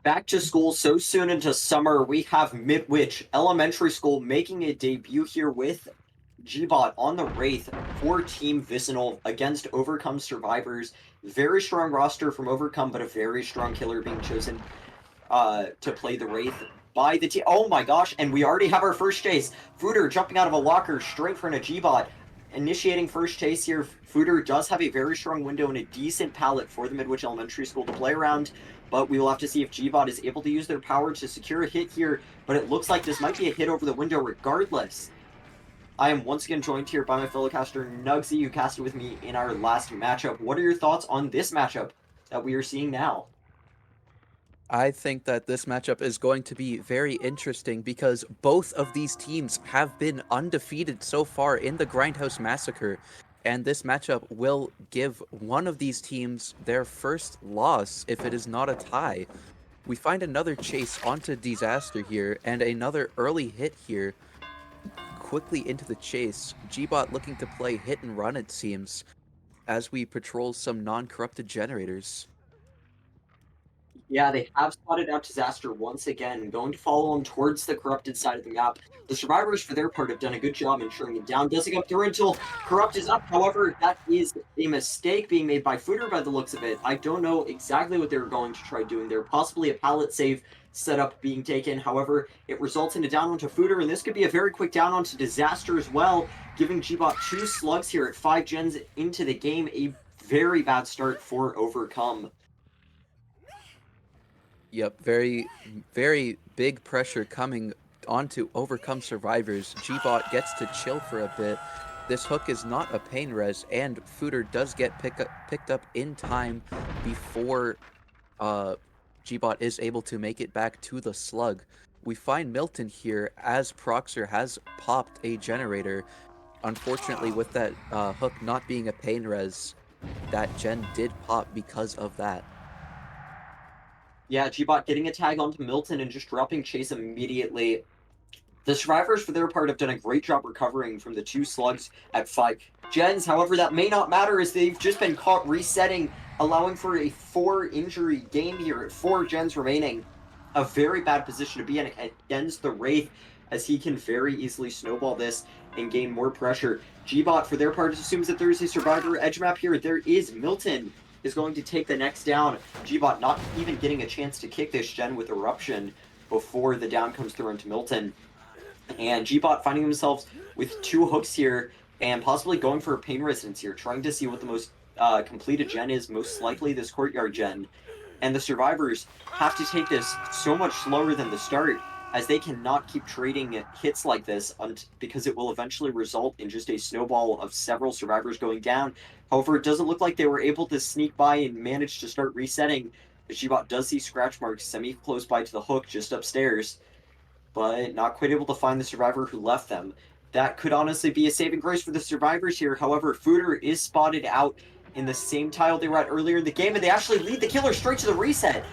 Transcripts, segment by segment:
Back to school so soon into summer, we have Midwich Elementary School making a debut here with Gbot on the Wraith for Team Vicinal against Overcome Survivors. Very strong roster from Overcome, but a very strong killer being chosen to play the Wraith by the team. Oh my gosh, and we already have our first chase. Fooder jumping out of a locker straight in front of Gbot. Initiating first chase here, Fooder does have a very strong window and a decent palette for the Midwich Elementary School to play around, but we will have to see if Gbot is able to use their power to secure a hit here, but it looks like this might be a hit over the window regardless. I am once again joined here by my fellow caster, Nugsy, who casted with me in our last matchup. What are your thoughts on this matchup that we are seeing now? I think that this matchup is going to be very interesting because both of these teams have been undefeated so far in the Grindhouse Massacre, and this matchup will give one of these teams their first loss if it is not a tie. We find another chase onto Disaster here, and another early hit here quickly into the chase. Gbot looking to play hit and run, it seems, as we patrol some non-corrupted generators. Yeah, they have spotted out Disaster once again, going to follow him towards the corrupted side of the map. The survivors, for their part, have done a good job ensuring him down. Doesn't come through until Corrupt is up. However, that is a mistake being made by Fooder by the looks of it. I don't know exactly what they were going to try doing there. Possibly a pallet save setup being taken. However, it results in a down onto Fooder, and this could be a very quick down onto Disaster as well, giving Gbot 2 slugs here at 5 gens into the game. A very bad start for Overcome. Yep, very big pressure coming onto Overcome Survivors. Gbot gets to chill for a bit. This hook is not a pain res, and Fooder does get picked up in time before Gbot is able to make it back to the slug. We find Milton here as Proxer has popped a generator. Unfortunately, with that hook not being a pain res, that gen did pop because of that. Yeah, Gbot getting a tag onto Milton and just dropping Chase immediately. The survivors, for their part, have done a great job recovering from the 2 slugs at 5 gens. However, that may not matter as they've just been caught resetting, allowing for a 4-injury game here at 4 gens remaining. A very bad position to be in against the Wraith, as he can very easily snowball this and gain more pressure. Gbot, for their part, assumes that there's a survivor edge map here. There is. Milton is going to take the next down. Gbot not even getting a chance to kick this gen with Eruption before the down comes through into Milton. And Gbot finding themselves with 2 hooks here and possibly going for a pain resistance here, trying to see what the most completed gen is, most likely this courtyard gen. And the survivors have to take this so much slower than the start, as they cannot keep trading hits like this because it will eventually result in just a snowball of several survivors going down. However, it doesn't look like they were able to sneak by and manage to start resetting. Gbot does see scratch marks semi-close by to the hook just upstairs, but not quite able to find the survivor who left them. That could honestly be a saving grace for the survivors here. However, Fooder is spotted out in the same tile they were at earlier in the game, and they actually lead the killer straight to the reset.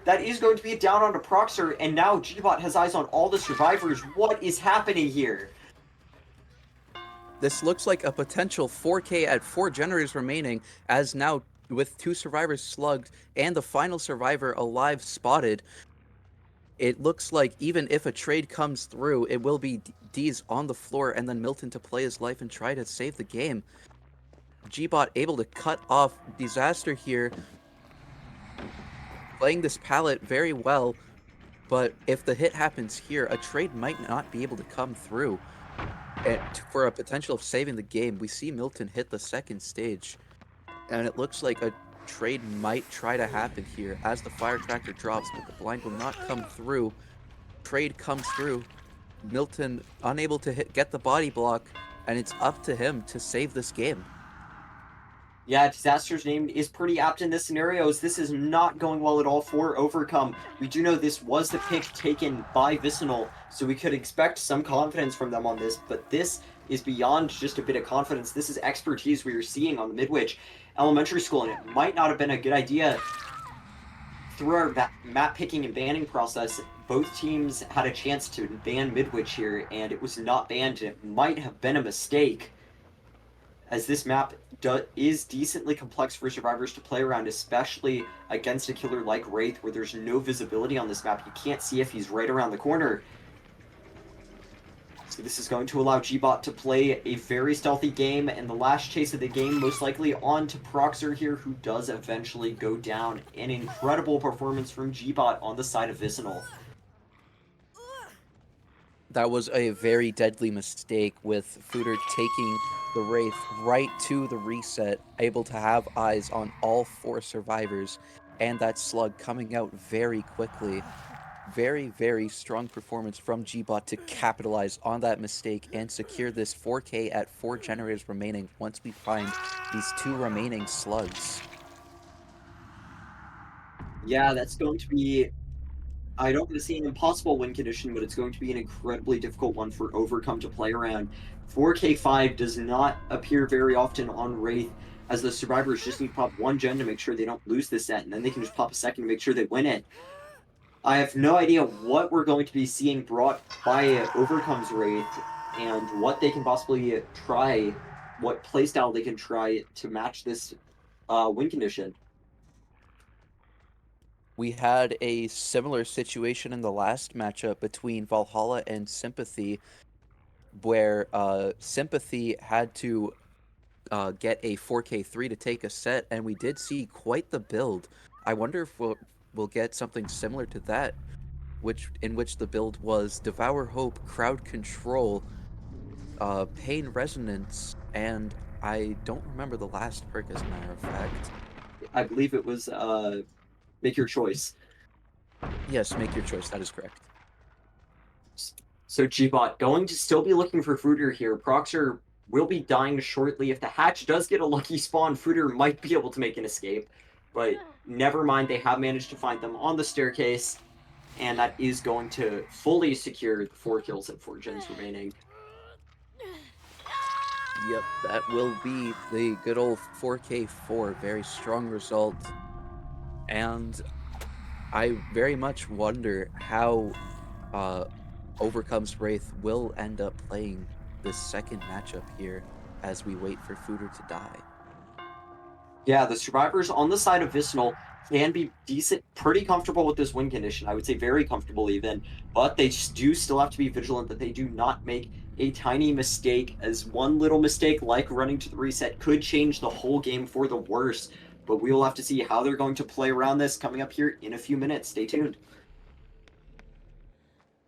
That is going to be a down onto Proxer, and now Gbot has eyes on all the survivors. What is happening here? This looks like a potential 4K at 4 generators remaining, as now with 2 survivors slugged and the final survivor alive spotted, it looks like even if a trade comes through, it will be D's on the floor and then Milton to play his life and try to save the game. Gbot able to cut off Disaster here, playing this palette very well, but if the hit happens here, a trade might not be able to come through. And for a potential of saving the game, we see Milton hit the second stage, and it looks like a trade might try to happen here as the fire tracker drops, but the blind will not come through. Trade comes through. Milton unable to get the body block, and it's up to him to save this game. Yeah, Disaster's name is pretty apt in this scenario, as this is not going well at all for Overcome. We do know this was the pick taken by Vicinal, so we could expect some confidence from them on this, but this is beyond just a bit of confidence. This is expertise we are seeing on the Midwich Elementary School, and it might not have been a good idea. Through our map picking and banning process, both teams had a chance to ban Midwich here, and it was not banned, and it might have been a mistake, as this map is decently complex for survivors to play around, especially against a killer like Wraith, where there's no visibility on this map. You can't see if he's right around the corner. So this is going to allow Gbot to play a very stealthy game, and the last chase of the game most likely on to Proxer here, who does eventually go down. An incredible performance from Gbot on the side of Vicinal. That was a very deadly mistake, with Fooder taking the Wraith right to the reset, able to have eyes on all 4 survivors, and that slug coming out very quickly. Very, very strong performance from Gbot to capitalize on that mistake and secure this 4K at 4 generators remaining once we find these 2 remaining slugs. Yeah, that's going to be... I don't want to say an impossible win condition, but it's going to be an incredibly difficult one for Overcome to play around. 4K5 does not appear very often on Wraith, as the survivors just need to pop 1 gen to make sure they don't lose this set, and then they can just pop a second to make sure they win it. I have no idea what we're going to be seeing brought by Overcome's Wraith, and what they can possibly try, what playstyle they can try to match this win condition. We had a similar situation in the last matchup between Valhalla and Sympathy, where Sympathy had to get a 4K3 to take a set, and we did see quite the build. I wonder if we'll get something similar to that, in which the build was Devour Hope, Crowd Control, Pain Resonance, and I don't remember the last perk, as a matter of fact. I believe it was Make Your Choice. Yes, make your choice, that is correct. So Gbot going to still be looking for Fooder here. Proxer will be dying shortly. If the hatch does get a lucky spawn, Fooder might be able to make an escape. But never mind, they have managed to find them on the staircase. And that is going to fully secure the 4 kills and 4 gens remaining. Yep, that will be the good old 4K4. Very strong result. And I very much wonder how Overcome's Wraith will end up playing this second matchup here as we wait for Fooder to die. Yeah, the survivors on the side of Vicinal can be decent, pretty comfortable with this win condition. I would say very comfortable even, but they do still have to be vigilant that they do not make a tiny mistake, as one little mistake like running to the reset could change the whole game for the worse. But we will have to see how they're going to play around this coming up here in a few minutes. Stay tuned.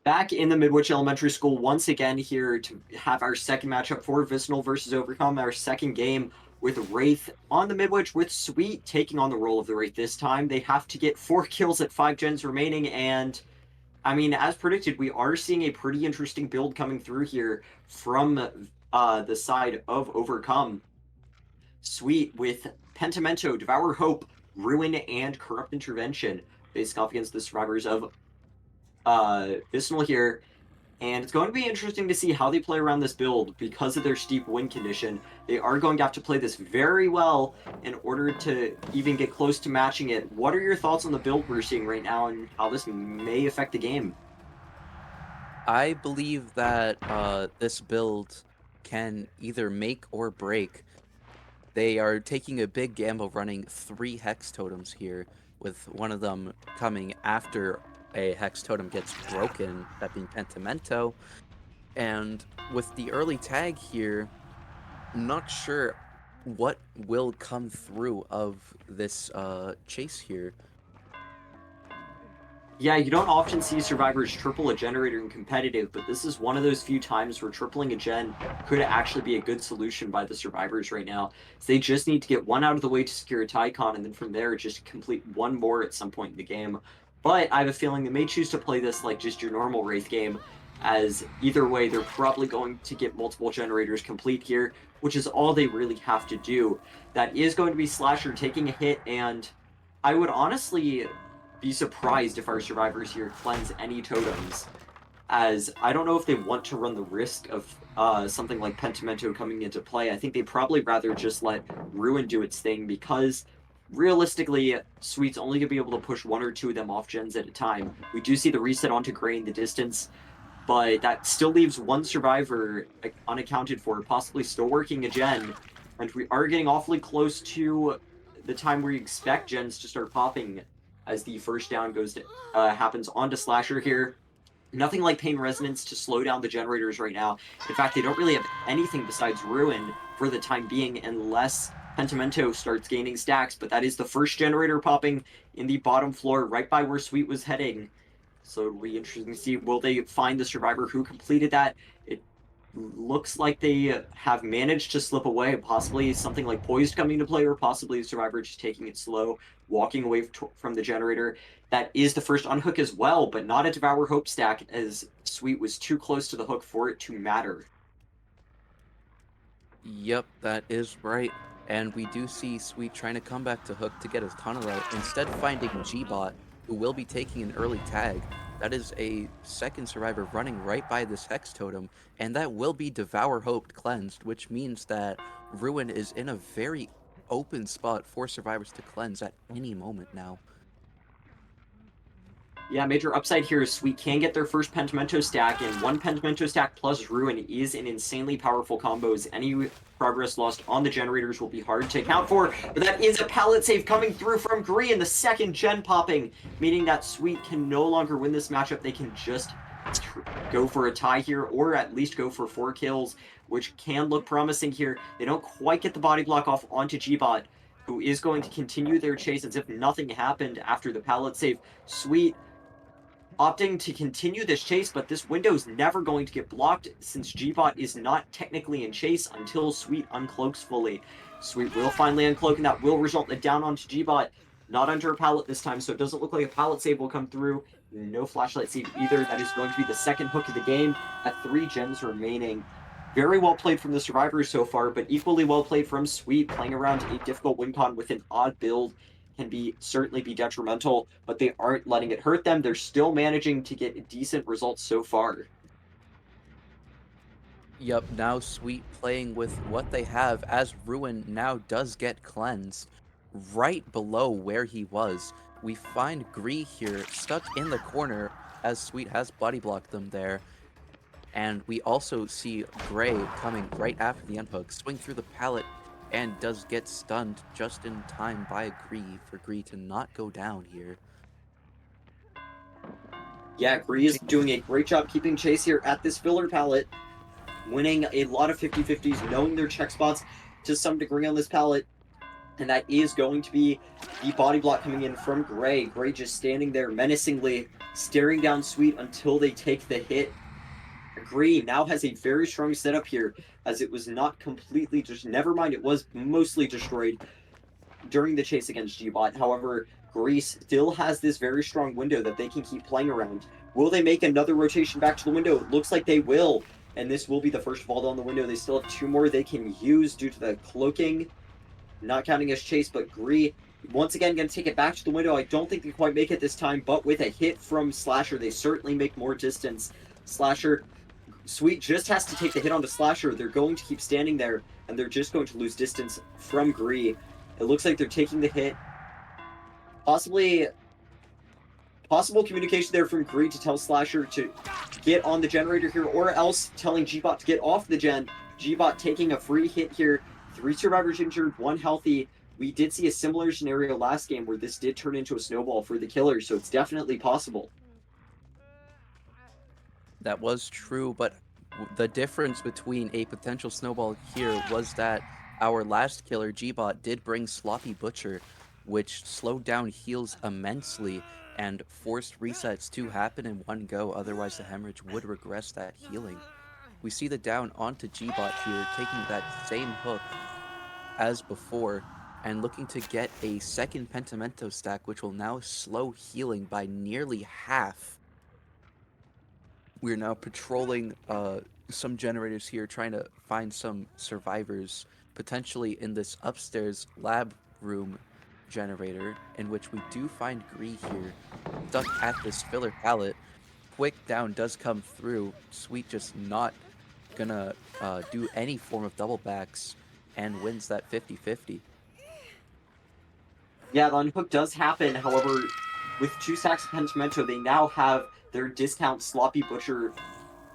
Back in the Midwich Elementary School once again here to have our second matchup for Vicinal versus Overcome, our second game with Wraith on the Midwich, with Sweet taking on the role of the Wraith this time. They have to get 4 kills at 5 gens remaining, and I mean, as predicted, we are seeing a pretty interesting build coming through here from the side of Overcome. Sweet with Pentimento, Devour Hope, Ruin, and Corrupt Intervention, facing off against the survivors of Vicinal here. And it's going to be interesting to see how they play around this build because of their steep win condition. They are going to have to play this very well in order to even get close to matching it. What are your thoughts on the build we're seeing right now and how this may affect the game? I believe that this build can either make or break. They are taking a big gamble running 3 Hex Totems here, with one of them coming after a Hex Totem gets broken, that being Pentimento. And with the early tag here, I'm not sure what will come through of this chase here. Yeah, you don't often see survivors triple a generator in competitive, but this is one of those few times where tripling a gen could actually be a good solution by the survivors right now. So they just need to get 1 out of the way to secure a Tycon, and then from there just complete 1 more at some point in the game. But I have a feeling they may choose to play this like just your normal Wraith game, as either way they're probably going to get multiple generators complete here, which is all they really have to do. That is going to be Slasher taking a hit, and I would honestly be surprised if our survivors here cleanse any totems, as I don't know if they want to run the risk of something like Pentimento coming into play. I think they'd probably rather just let Ruin do its thing, because realistically, Sweet's only going to be able to push 1 or 2 of them off gens at a time. We do see the reset onto Gray in the distance, but that still leaves 1 survivor unaccounted for, possibly still working a gen, And we are getting awfully close to the time where you expect gens to start popping as the first down happens onto Slasher here. Nothing like Pain Resonance to slow down the generators right now. In fact, they don't really have anything besides Ruin for the time being unless Pentimento starts gaining stacks, but that is the first generator popping in the bottom floor right by where Sweet was heading. So it'll be interesting to see, will they find the survivor who completed that? It looks like they have managed to slip away, possibly something like Poised coming into play, or possibly the survivor just taking it slow, walking away from the generator. That is the first unhook as well, but not a Devour Hope stack, as Sweet was too close to the hook for it to matter. Yep, that is right. And we do see Sweet trying to come back to hook to get his tunnel out, instead finding G-Bot, who will be taking an early tag. That is a second survivor running right by this Hex Totem, and that will be Devour Hope cleansed, which means that Ruin is in a very open spot for survivors to cleanse at any moment now. Yeah, major upside here is Sweet can get their first Pentimento stack, and one Pentimento stack plus Ruin is an insanely powerful combo, as any progress lost on the generators will be hard to account for. But that is a pallet save coming through from Gree, and the second gen popping, meaning that Sweet can no longer win this matchup. They can just go for a tie here, or at least go for 4 kills, which can look promising here. They don't quite get the body block off onto G-Bot, who is going to continue their chase as if nothing happened after the pallet save. Sweet opting to continue this chase, but this window is never going to get blocked since G-Bot is not technically in chase until Sweet uncloaks fully. Sweet will finally uncloak, and that will result in a down onto G-Bot. Not under a pallet this time, so it doesn't look like a pallet save will come through. No flashlight save either. That is going to be the second hook of the game at 3 gens remaining. Very well played from the survivors so far, but equally well played from Sweet, playing around a difficult win con with an odd build can certainly be detrimental, but they aren't letting it hurt them. They're still managing to get decent results so far. Yep, now Sweet playing with what they have, as Ruin now does get cleansed. Right below where he was, we find Gree here stuck in the corner, as Sweet has body blocked them there. And we also see Gray coming right after the unhook, swing through the pallet, and does get stunned just in time by Gree for Gree to not go down here. Yeah, Gree is doing a great job keeping chase here at this filler pallet, winning a lot of 50-50s, knowing their check spots to some degree on this pallet. And that is going to be the body block coming in from Gray. Gray just standing there menacingly, staring down Sweet until they take the hit. Gree now has a very strong setup here, as it was not completely never mind, it was mostly destroyed during the chase against G-Bot. However, Gree still has this very strong window that they can keep playing around. Will they make another rotation back to the window? It looks like they will, and this will be the first vault on the window. They still have 2 more they can use due to the cloaking, not counting as chase, but Gree once again going to take it back to the window. I don't think they quite make it this time, but with a hit from Slasher, they certainly make more distance. Slasher, Sweet just has to take the hit onto Slasher. They're going to keep standing there, and they're just going to lose distance from Gree. It looks like they're taking the hit. Possible communication there from Gree to tell Slasher to get on the generator here, or else telling G-Bot to get off the gen. G-Bot taking a free hit here. 3 survivors injured, 1 healthy. We did see a similar scenario last game where this did turn into a snowball for the killer, so it's definitely possible. That was true, but the difference between a potential snowball here was that our last killer, G-Bot, did bring Sloppy Butcher, which slowed down heals immensely and forced resets to happen in one go, otherwise the hemorrhage would regress that healing. We see the down onto G-Bot here, taking that same hook as before, and looking to get a second Pentimento stack, which will now slow healing by nearly half. We're now patrolling some generators here, trying to find some survivors, potentially in this upstairs lab room generator, in which we do find Gree here, stuck at this filler pallet. Quick down does come through. Sweet just not gonna do any form of double backs and wins that 50-50. Yeah, the unhook does happen. However, with 2 stacks of Pentimento, they now have their discount Sloppy Butcher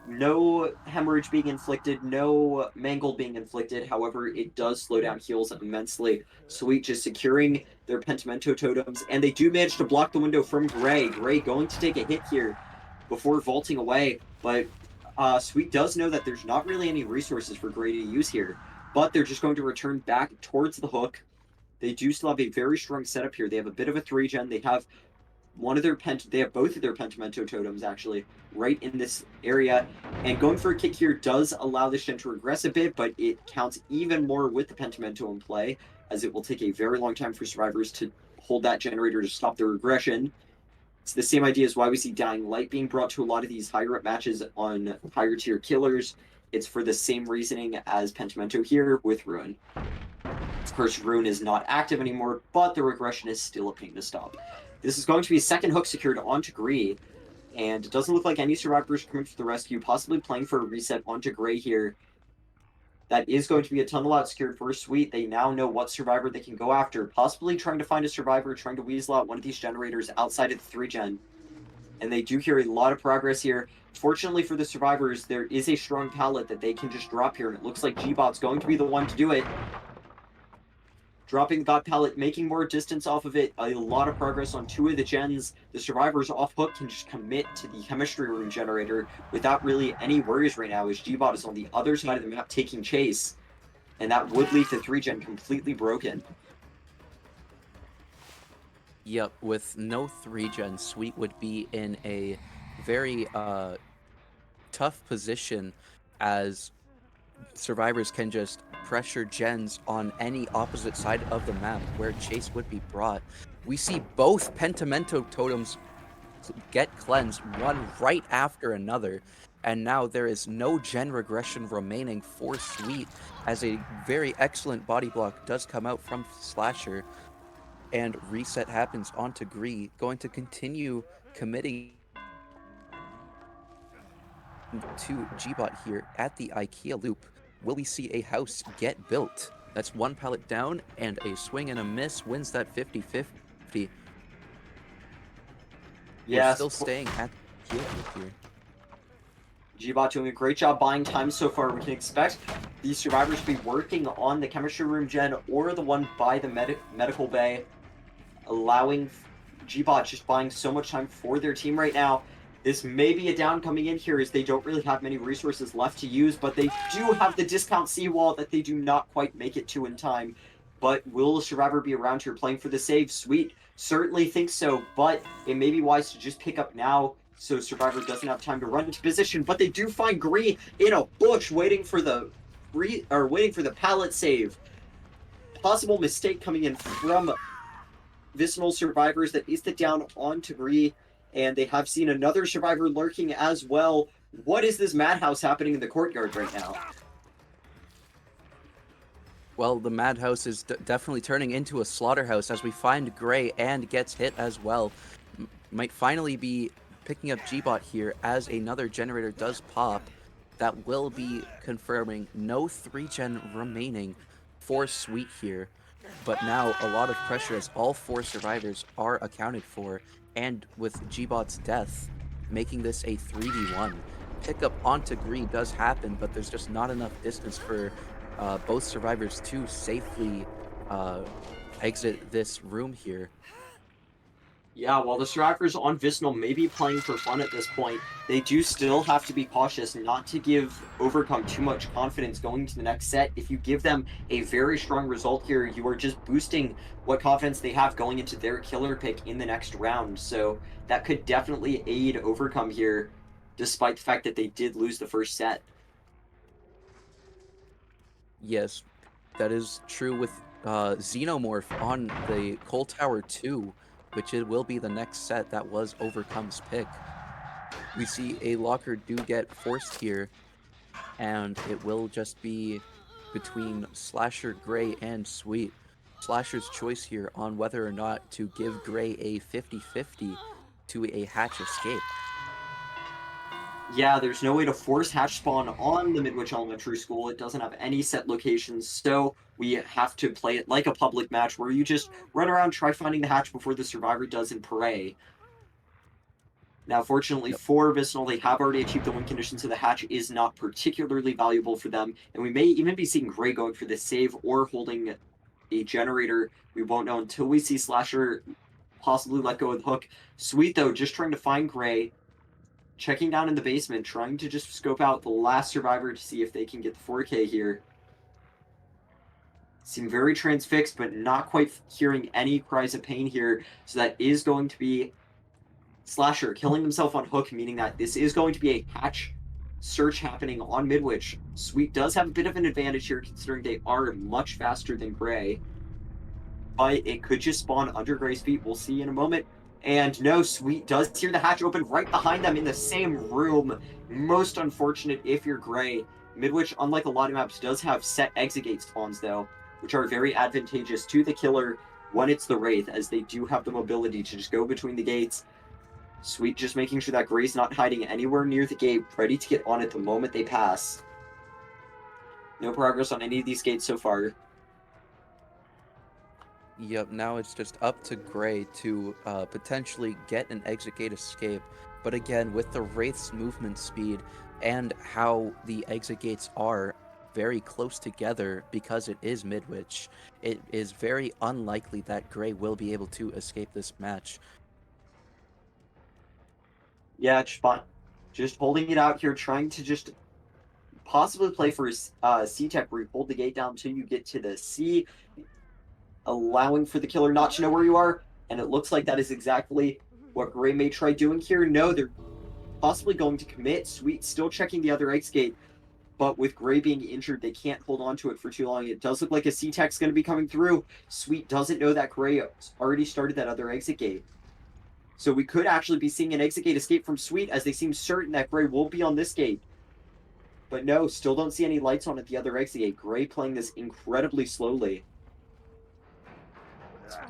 No hemorrhage being inflicted, no mangle being inflicted. However, it does slow down heals immensely. Sweet just securing their Pentimento totems, and they do manage to block the window from Gray. Gray going to take a hit here before vaulting away, but Sweet does know that there's not really any resources for Gray to use here, but they're just going to return back towards the hook. They do still have a very strong setup here. They have a bit of a 3-gen. They have they have both of their Pentimento totems actually right in this area, and going for a kick here does allow this gen to regress a bit, but it counts even more with the Pentimento in play, as it will take a very long time for survivors to hold that generator to stop the regression. It's the same idea as why we see Dying Light being brought to a lot of these higher up matches on higher tier killers. It's for the same reasoning as Pentimento here with Ruin. Of course, Ruin is not active anymore, but the regression is still a pain to stop. This is going to be a second hook secured onto Gree, and it doesn't look like any survivors are coming for the rescue, possibly playing for a reset onto Gray here. That is going to be a tunnel out secured for Sweet. They now know what survivor they can go after, possibly trying to find a survivor, trying to weasel out one of these generators outside of the 3-gen. And they do hear a lot of progress here. Fortunately for the survivors, there is a strong pallet that they can just drop here, and it looks like G-Bot's going to be the one to do it. Dropping that pallet, making more distance off of it, a lot of progress on 2 of the gens. The survivors off hook can just commit to the chemistry room generator without really any worries right now, as G-Bot is on the other side of the map taking chase, and that would leave the 3-gen completely broken. Yep, with no 3-gen, Sweet would be in a very tough position, as survivors can just pressure gens on any opposite side of the map where chase would be brought. We see both Pentimento totems get cleansed one right after another, and now there is no gen regression remaining for Sweet, as a very excellent body block does come out from Slasher, and reset happens onto Gree, going to continue committing to G-Bot here at the IKEA loop. Will we see a house get built? That's one pallet down, and a swing and a miss wins that 50-50. We're still staying at the IKEA loop here. G-Bot doing a great job buying time so far. We can expect these survivors to be working on the chemistry room gen or the one by the medical bay, allowing G-Bot just buying so much time for their team right now. This may be a down coming in here, as they don't really have many resources left to use, but they do have the discount seawall that they do not quite make it to in time. But will a survivor be around here playing for the save? Sweet certainly thinks so, but it may be wise to just pick up now so survivor doesn't have time to run into position. But they do find Gree in a bush waiting for the pallet save. Possible mistake coming in from Vicinal survivors that is the down onto Gree, and they have seen another survivor lurking as well. What is this madhouse happening in the courtyard right now? Well, the madhouse is definitely turning into a slaughterhouse, as we find Gray and gets hit as well. Might finally be picking up G-Bot here, as another generator does pop. That will be confirming no 3-gen remaining for Sweet here. But now a lot of pressure, as all 4 survivors are accounted for, and with G-Bot's death, making this a 3v1. Pickup onto Gree does happen, but there's just not enough distance for both survivors to safely exit this room here. Yeah, while the survivors on Vicinal may be playing for fun at this point, they do still have to be cautious not to give Overcome too much confidence going into the next set. If you give them a very strong result here, you are just boosting what confidence they have going into their killer pick in the next round. So that could definitely aid Overcome here, despite the fact that they did lose the first set. Yes, that is true with Xenomorph on the Coal Tower 2, which it will be the next set. That was Overcome's pick. We see a locker do get forced here, and it will just be between Slasher, Gray, and Sweet. Slasher's choice here on whether or not to give Gray a 50-50 to a hatch escape. Yeah, there's no way to force hatch spawn on the Midwich Elementary School. It doesn't have any set locations, so we have to play it like a public match where you just run around, try finding the hatch before the survivor does in Parade. Now, fortunately for Vicinal, they have already achieved the win condition, so the hatch is not particularly valuable for them. And we may even be seeing Gray going for the save or holding a generator. We won't know until we see Slasher possibly let go of the hook. Sweet, though, just trying to find Gray, checking down in the basement, trying to just scope out the last survivor to see if they can get the 4K here. Seem very transfixed, but not quite hearing any cries of pain here. So that is going to be Slasher killing himself on hook, meaning that this is going to be a hatch search happening on Midwich. Sweet does have a bit of an advantage here, considering they are much faster than Gray. But it could just spawn under Gray's feet. We'll see in a moment. And no, Sweet does hear the hatch open right behind them in the same room. Most unfortunate if you're Gray. Midwich, unlike a lot of maps, does have set exit gate spawns, though, which are very advantageous to the killer when it's the Wraith, as they do have the mobility to just go between the gates. Sweet just making sure that Gray's not hiding anywhere near the gate, ready to get on it the moment they pass. No progress on any of these gates so far. Yep, now it's just up to Gray to potentially get an exit gate escape. But again, with the Wraith's movement speed and how the exit gates are very close together because it is Midwich, it is very unlikely that Gray will be able to escape this match. Yeah, just holding it out here, trying to just possibly play for C-Tech, where you hold the gate down until you get to the C, allowing for the killer not to know where you are, and it looks like that is exactly what Gray may try doing here. No, they're possibly going to commit. Sweet still checking the other X gate, but with Gray being injured, they can't hold on to it for too long. It does look like a C-Tech's going to be coming through. Sweet doesn't know that Gray already started that other exit gate. So we could actually be seeing an exit gate escape from Sweet, as they seem certain that Gray will be on this gate. But no, still don't see any lights on at the other exit gate. Gray playing this incredibly slowly.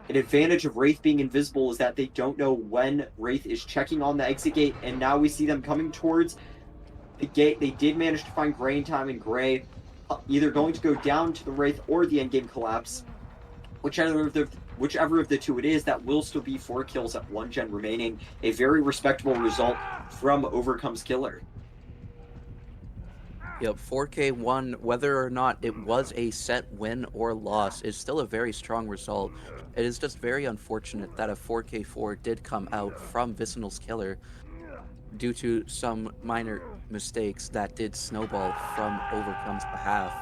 An advantage of Wraith being invisible is that they don't know when Wraith is checking on the exit gate, and now we see them coming towards the gate. They did manage to find Gray in time, and Gray either going to go down to the Wraith or the endgame collapse. Whichever of the two it is, that will still be 4 kills at 1 gen remaining. A very respectable result from Overcome's killer. Yep, 4K1, whether or not it was a set win or loss, is still a very strong result. It is just very unfortunate that a 4K4 did come out from Vicinal's killer due to some minor mistakes that did snowball from Overcome's behalf.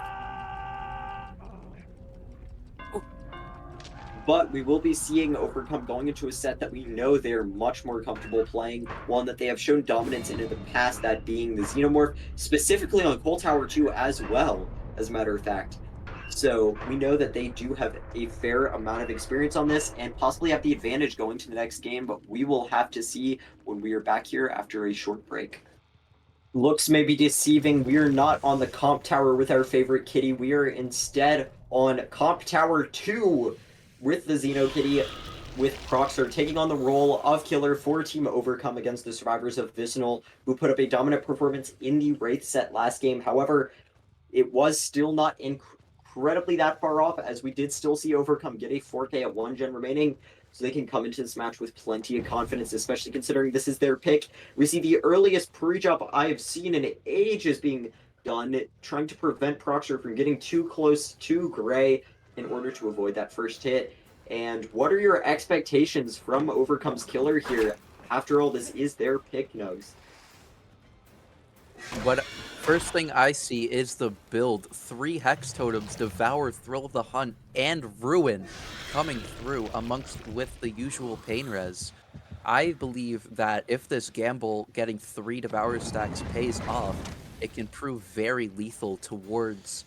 But we will be seeing Overcome going into a set that we know they're much more comfortable playing, one that they have shown dominance in the past, that being the Xenomorph, specifically on Cold Tower 2 as well, as a matter of fact. So we know that they do have a fair amount of experience on this and possibly have the advantage going to the next game, but we will have to see when we are back here after a short break. Looks may be deceiving. We are not on the Comp Tower with our favorite kitty. We are instead on Comp Tower 2 with the Xeno Kitty, with Proxer taking on the role of killer for Team Overcome against the survivors of Vicinal, who put up a dominant performance in the Wraith set last game. However, it was still not incredibly that far off, as we did still see Overcome get a 4K at 1 gen remaining, so they can come into this match with plenty of confidence, especially considering this is their pick. We see the earliest pre-jump I have seen in ages being done, trying to prevent Proxer from getting too close to Gray in order to avoid that first hit. And what are your expectations from Overcome's killer here? After all, this is their pick, Nugs. First thing I see is the build. 3 Hex Totems, Devour, Thrill of the Hunt, and Ruin coming through with the usual pain res. I believe that if this gamble getting 3 Devour stacks pays off, it can prove very lethal towards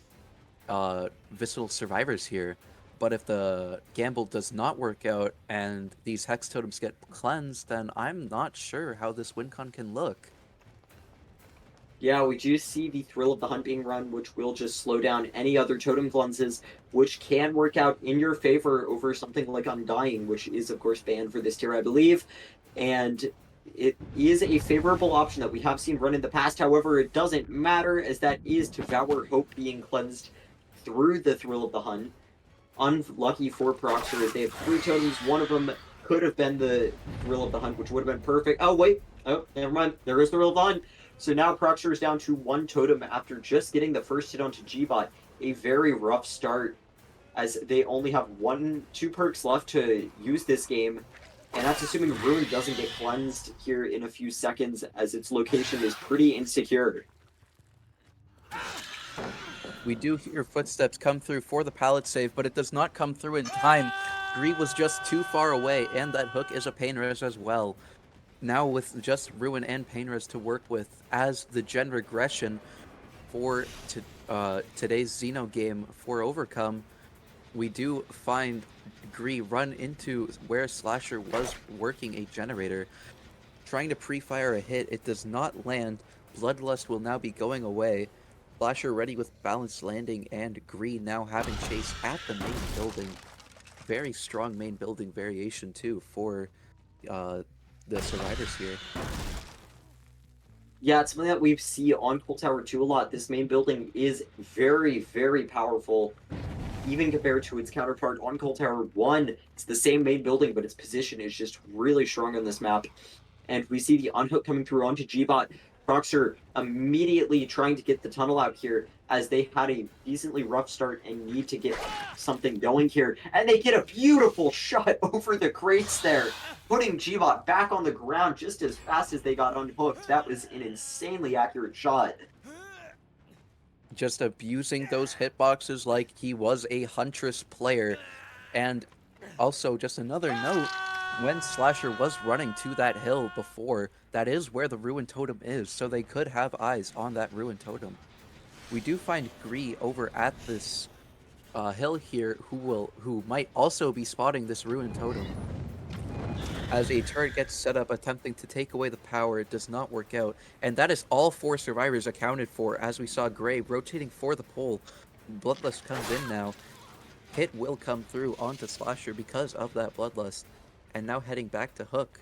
Vicinal survivors here. But if the gamble does not work out and these Hex Totems get cleansed, then I'm not sure how this win con can look. Yeah, we do see the Thrill of the Hunt being run, which will just slow down any other totem cleanses, which can work out in your favor over something like Undying, which is, of course, banned for this tier, I believe. And it is a favorable option that we have seen run in the past. However, it doesn't matter, as that is Devour Hope being cleansed through the Thrill of the Hunt. Unlucky for Proxer, as they have 3 totems. One of them could have been the Thrill of the Hunt, which would have been perfect. Oh, wait. Oh, never mind. There goes the real line. So now Proxer is down to 1 totem after just getting the first hit onto G-Bot. A very rough start, as they only have 2 perks left to use this game. And that's assuming Ruin doesn't get cleansed here in a few seconds, as its location is pretty insecure. We do hear footsteps come through for the pallet save, but it does not come through in time. Gree was just too far away, and that hook is a pain res as well. Now with just Ruin and pain res to work with as the gen regression for today's Xeno game for Overcome, we do find Gree run into where Slasher was working a generator. Trying to pre-fire a hit, it does not land. Bloodlust will now be going away. Slasher ready with balanced landing, and Gree now having chase at the main building. Very strong main building variation too for the survivors here. Yeah, it's something that we see on Cold Tower 2 a lot. This main building is very, very powerful, even compared to its counterpart on Cold Tower 1. It's the same main building, but its position is just really strong on this map. And we see the unhook coming through onto G-Bot. Proxer immediately trying to get the tunnel out here, as they had a decently rough start and need to get something going here. And they get a beautiful shot over the crates there, putting G-Bot back on the ground just as fast as they got unhooked. That was an insanely accurate shot. Just abusing those hitboxes like he was a Huntress player. And also, just another note, when Slasher was running to that hill before, that is where the Ruined Totem is, so they could have eyes on that Ruined Totem. We do find Gree over at this hill here, who might also be spotting this Ruined Totem. As a turret gets set up attempting to take away the power, it does not work out. And that is all 4 survivors accounted for, as we saw Gray rotating for the pole. Bloodlust comes in now. Hit will come through onto Slasher because of that Bloodlust. And now heading back to Hook,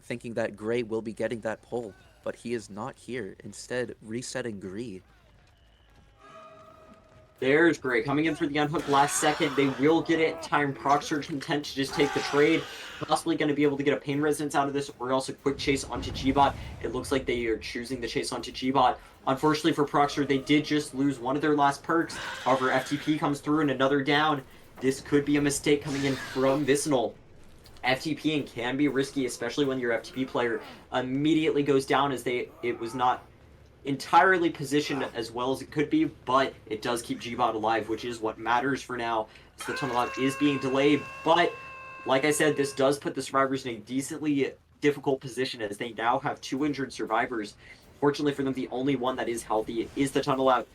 thinking that Gray will be getting that pole, but he is not here. Instead, resetting Gree. There's Gray coming in for the unhook last second. They will get it. Time Proxer content to just take the trade. Possibly going to be able to get a pain resonance out of this, or else a quick chase onto G-Bot. It looks like they are choosing the chase onto G-Bot. Unfortunately for Proxer, they did just lose one of their last perks. However, FTP comes through and another down. This could be a mistake coming in from Vicinal. FTPing can be risky, especially when your FTP player immediately goes down, as it was not entirely positioned as well as it could be, but it does keep G-Bot alive, which is what matters for now. So the tunnel out is being delayed, but like I said, this does put the survivors in a decently difficult position, as they now have 2 injured survivors. Fortunately for them, the only one that is healthy is the tunnel out,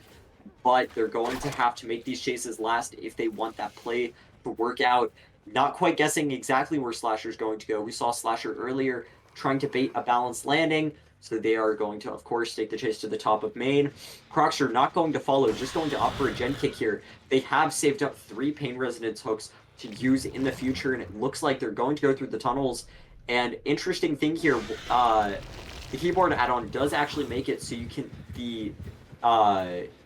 but they're going to have to make these chases last if they want that play to work out. Not quite guessing exactly where Slasher's going to go. We saw Slasher earlier trying to bait a balanced landing, so they are going to, of course, take the chase to the top of main. Proxer not going to follow, just going to opt for a gen kick here. They have saved up 3 pain resonance hooks to use in the future, and it looks like they're going to go through the tunnels. And interesting thing here, the keyboard add-on does actually make it so you can, the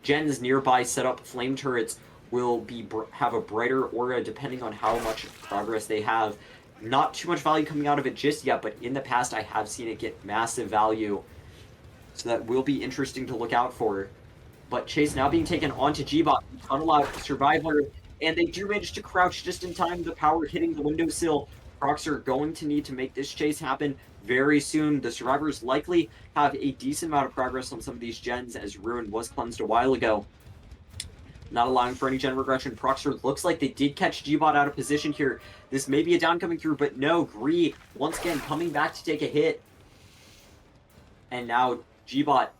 gens nearby set up flame turrets will have a brighter aura depending on how much progress they have. Not too much value coming out of it just yet, but in the past I have seen it get massive value. So that will be interesting to look out for. But chase now being taken onto G-Bot, tunnel out Survivor, and they do manage to crouch just in time, the power hitting the windowsill. Proxer going to need to make this chase happen very soon. The survivors likely have a decent amount of progress on some of these gens, as Ruin was cleansed a while ago. Not allowing for any gen regression. Proxer looks like they did catch G-Bot out of position here. This may be a down coming through, but no, Gree once again coming back to take a hit. And now G-Bot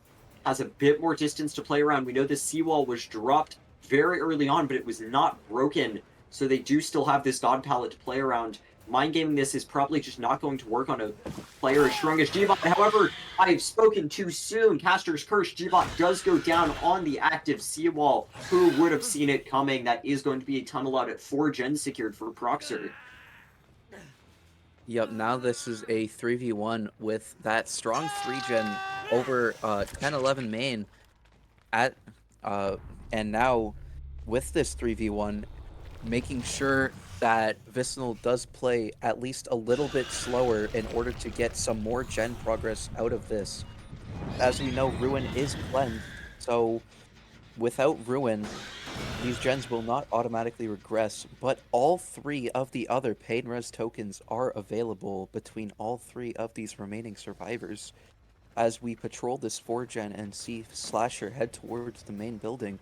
has a bit more distance to play around. We know this seawall was dropped very early on, but it was not broken, so they do still have this God palette to play around. Mind gaming this is probably just not going to work on a player as strong as G-Bot. However, I've spoken too soon. Caster's Curse. G-Bot does go down on the active seawall. Who would have seen it coming? That is going to be a tunnel out at 4 gens secured for Proxer. Yep, now this is a 3v1 with that strong 3-gen over 10-11 main at and now with this 3v1, making sure that Vicinal does play at least a little bit slower in order to get some more gen progress out of this. As we know, Ruin is cleansed, so without Ruin, these gens will not automatically regress, but all three of the other Pain Res tokens are available between all three of these remaining survivors. As we patrol this 4-gen and see Slasher head towards the main building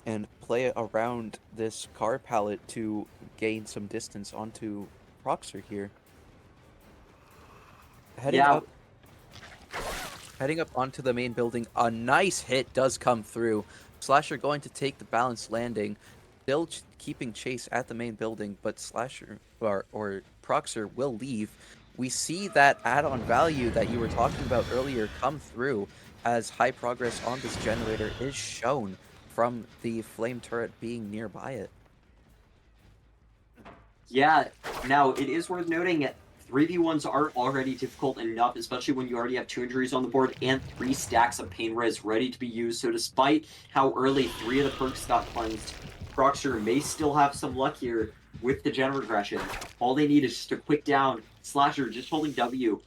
and play around this car pallet to gain some distance onto Proxer here. Heading Yeah, up Heading up onto the main building, a nice hit does come through. Slasher going to take the balanced landing, still keeping chase at the main building, but Slasher or Proxer will leave. We see that add-on value that you were talking about earlier come through as high progress on this generator is shown from the flame turret being nearby it. yeah. Now, it is worth noting that 3v1s are already difficult enough, especially when you already have 2 injuries on the board and 3 stacks of pain res ready to be used. So despite how early 3 of the perks got cleansed, Proxer may still have some luck here with the gen regression. All they need is just a quick down. Slasher just holding W.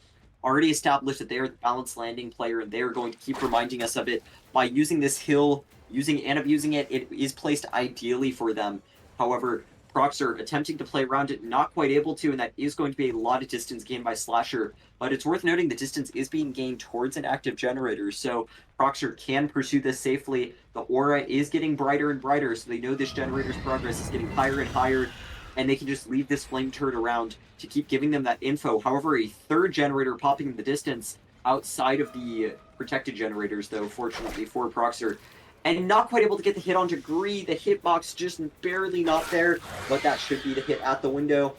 Already established that they are the balanced landing player, and they are going to keep reminding us of it by using this hill, using and abusing it. It is placed ideally for them. However, Proxer attempting to play around it, not quite able to, and that is going to be a lot of distance gained by Slasher. But it's worth noting the distance is being gained towards an active generator, so Proxer can pursue this safely. The aura is getting brighter and brighter, so they know this generator's progress is getting higher and higher, and they can just leave this flame turret around to keep giving them that info. However, a third generator popping in the distance outside of the protected generators, though, fortunately for Proxer, and not quite able to get the hit onto Gree. The hitbox just barely not there, but that should be the hit at the window.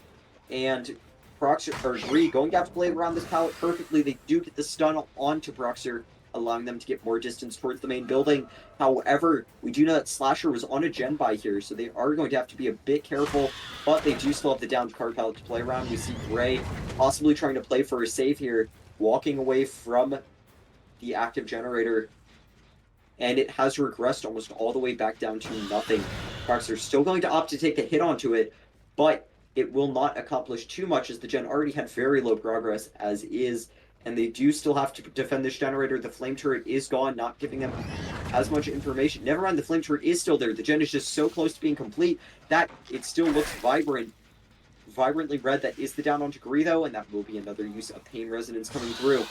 And Proxer, or Gree, going to have to play around this pallet perfectly. They do get the stun onto Proxer, allowing them to get more distance towards the main building. However, we do know that Slasher was on a gen buy here, so they are going to have to be a bit careful, but they do still have the downed car pallet to play around. We see Gray possibly trying to play for a save here, walking away from the active generator, and it has regressed almost all the way back down to nothing. Proxer still going to opt to take the hit onto it, but it will not accomplish too much as the gen already had very low progress as is, and they do still have to defend this generator. The flame turret is gone, not giving them as much information. Never mind, the flame turret is still there. The gen is just so close to being complete that it still looks vibrantly red. That is the down onto Gree, though, and that will be another use of pain resonance coming through.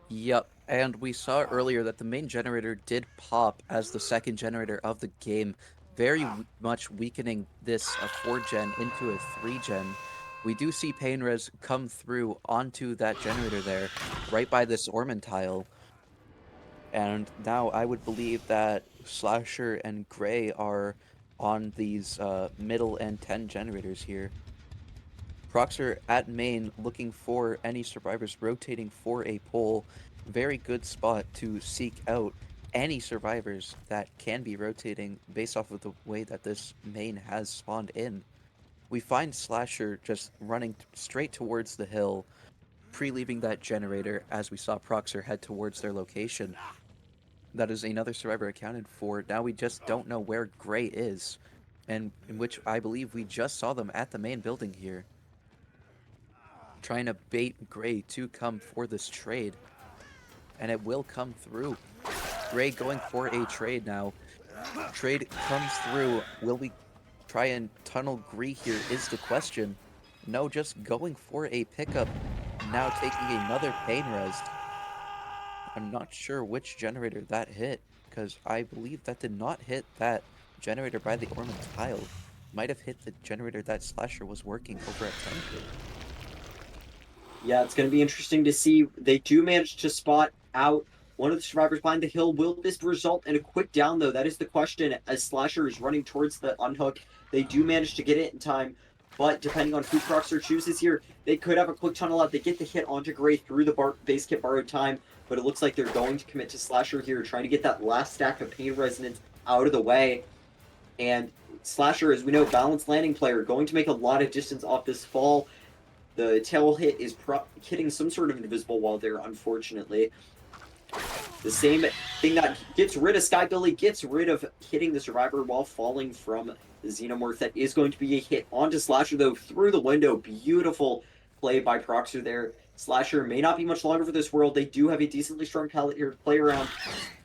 Yep, and we saw earlier that the main generator did pop as the second generator of the game, very much weakening this 4-gen into a 3-gen. We do see Pain Res come through onto that generator there, right by this Orman tile. And now I would believe that Slasher and Gray are on these middle and 10 generators here. Proxer at main looking for any survivors rotating for a pole. Very good spot to seek out any survivors that can be rotating based off of the way that this main has spawned in. We find Slasher just running straight towards the hill, pre-leaving that generator as we saw Proxer head towards their location. That is another survivor accounted for. Now we just don't know where Gray is, and in which I believe we just saw them at the main building here, trying to bait Gray to come for this trade. And it will come through. Gray going for a trade now. Trade comes through. Will we try and tunnel Gray here is the question. No, just going for a pickup. Now taking another pain res. I'm not sure which generator that hit, because I believe that did not hit that generator by the Orman tile. Might have hit the generator that Slasher was working over at 10. Yeah, it's going to be interesting to see. They do manage to spot out one of the survivors behind the hill. Will this result in a quick down, though? That is the question. As Slasher is running towards the unhook, they do manage to get it in time. But depending on who Proxer chooses here, they could have a quick tunnel out. They get the hit onto Gray through the base kit borrowed time. But it looks like they're going to commit to Slasher here, trying to get that last stack of pain resonance out of the way. And Slasher, as we know, balanced landing player, going to make a lot of distance off this fall. The tail hit is hitting some sort of invisible wall there, unfortunately. The same thing that gets rid of Skybilly, gets rid of hitting the survivor while falling from the Xenomorph. That is going to be a hit onto Slasher, though, through the window. Beautiful play by Proxer there. Slasher may not be much longer for this world. They do have a decently strong pallet here to play around.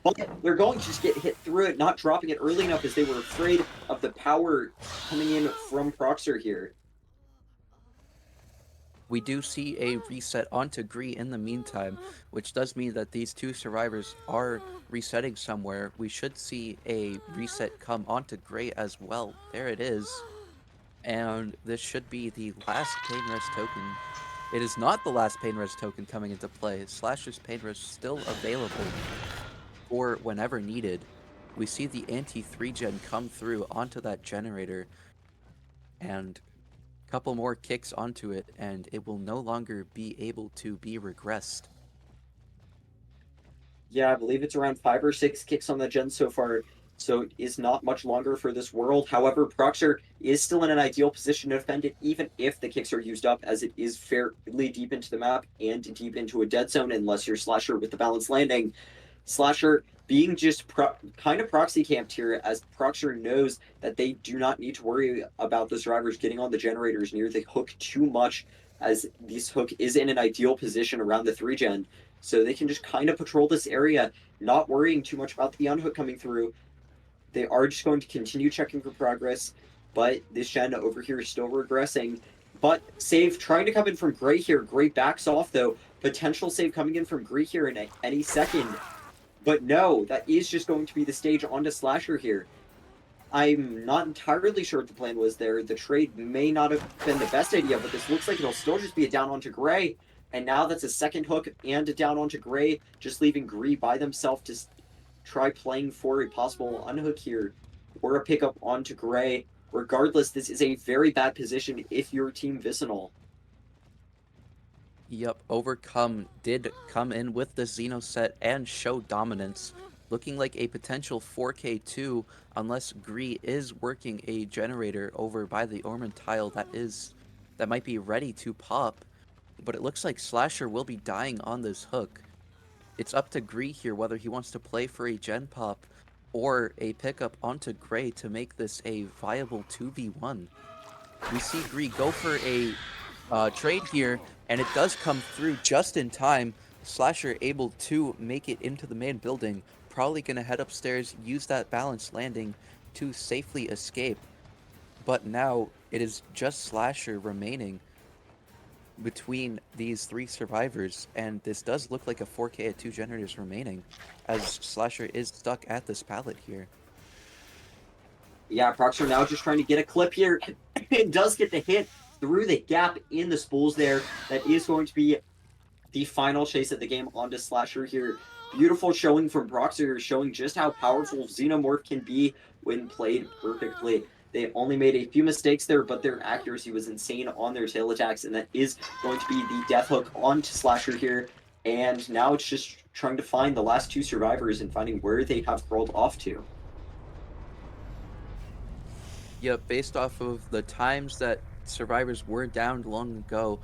But they're going to just get hit through it, not dropping it early enough as they were afraid of the power coming in from Proxer here. We do see a reset onto Gree in the meantime, which does mean that these two survivors are resetting somewhere. We should see a reset come onto Gray as well. There it is. And this should be the last Pain Res token. It is not the last Pain Res token coming into play. Slasher's Pain Res still available for whenever needed. We see the anti-3-gen come through onto that generator, and couple more kicks onto it, and it will no longer be able to be regressed. Yeah, I believe it's around 5 or 6 kicks on the gen so far, so it is not much longer for this world. However, Proxer is still in an ideal position to defend it, even if the kicks are used up, as it is fairly deep into the map and deep into a dead zone, unless you're Slasher with the balanced landing. Slasher being just kind of proxy camped here, as Proxer knows that they do not need to worry about the survivors getting on the generators near the hook too much, as this hook is in an ideal position around the 3-gen. So they can just kind of patrol this area, not worrying too much about the unhook coming through. They are just going to continue checking for progress, but this gen over here is still regressing. But save trying to come in from Gray here. Gray backs off, though. Potential save coming in from Gray here in any second. But no, that is just going to be the stage onto Slasher here. I'm not entirely sure what the plan was there. The trade may not have been the best idea, but this looks like it'll still just be a down onto Gray. And now that's a second hook and a down onto Gray, just leaving Gree by themselves to try playing for a possible unhook here or a pickup onto Gray. Regardless, this is a very bad position if you're Team Vicinal. Yep, Overcome did come in with the Xeno set and show dominance, looking like a potential 4K2 unless Gree is working a generator over by the Ormond tile that might be ready to pop, but it looks like Slasher will be dying on this hook. It's up to Gree here whether he wants to play for a gen pop or a pickup onto Gray to make this a viable 2v1. We see Gree go for a trade here, and it does come through just in time. Slasher able to make it into the main building, probably going to head upstairs, use that balanced landing to safely escape. But now it is just Slasher remaining between these three survivors, and this does look like a 4K at 2 generators remaining, as Slasher is stuck at this pallet here. Yeah, Proxer now just trying to get a clip here. It does get the hit through the gap in the spools there. That is going to be the final chase of the game onto Slasher here. Beautiful showing from Proxer, showing just how powerful Xenomorph can be when played perfectly. They only made a few mistakes there, but their accuracy was insane on their tail attacks, and that is going to be the death hook onto Slasher here. And now it's just trying to find the last two survivors and finding where they have crawled off to. Yep, based off of the times that survivors were downed long ago,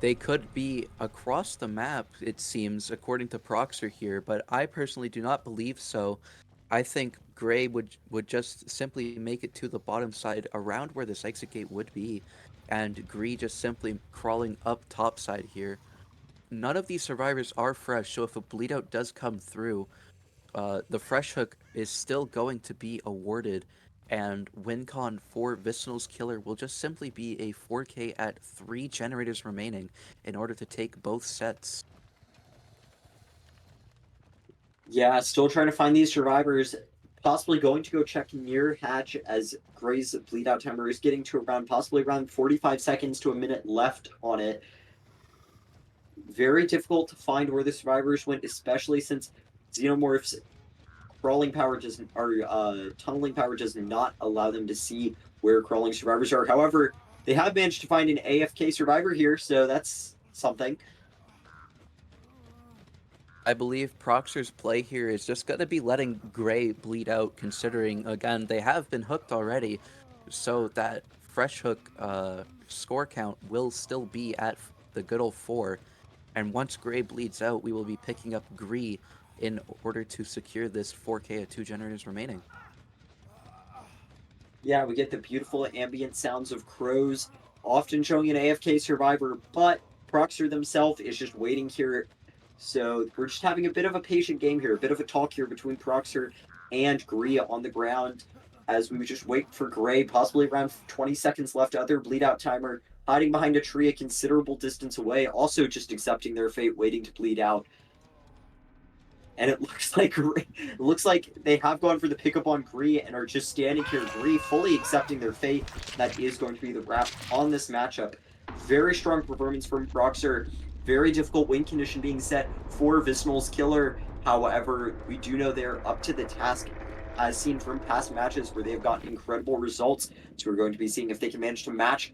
they could be across the map, it seems, according to Proxer here, but I personally do not believe so. I think Gray would just simply make it to the bottom side around where this exit gate would be, and Gree just simply crawling up top side here. None of these survivors are fresh, so if a bleed out does come through, the fresh hook is still going to be awarded, and WinCon for Vicinal's Killer will just simply be a 4K at 3 generators remaining in order to take both sets. Yeah, still trying to find these survivors. Possibly going to go check near hatch as Gray's bleed out timer is getting to around possibly around 45 seconds to a minute left on it. Very difficult to find where the survivors went, especially since Xenomorph's crawling power doesn't, or tunneling power does not allow them to see where crawling survivors are. However, they have managed to find an AFK survivor here, so that's something. I believe Proxer's play here is just going to be letting Gray bleed out, considering, again, they have been hooked already, so that fresh hook score count will still be at the good old 4. And once Gray bleeds out, we will be picking up Gree in order to secure this 4K of 2 generators remaining. Yeah, we get the beautiful ambient sounds of crows, often showing an AFK survivor, but Proxer themselves is just waiting here. So we're just having a bit of a patient game here, a bit of a talk here between Proxer and Gree on the ground as we just wait for Gray, possibly around 20 seconds left, other bleed out timer, hiding behind a tree a considerable distance away, also just accepting their fate, waiting to bleed out. And it looks like they have gone for the pickup on Gree and are just standing here. Gree fully accepting their fate. That is going to be the wrap on this matchup. Very strong performance from Proxer. Very difficult win condition being set for Vicinal's killer. However, we do know they're up to the task as seen from past matches where they've gotten incredible results. So we're going to be seeing if they can manage to match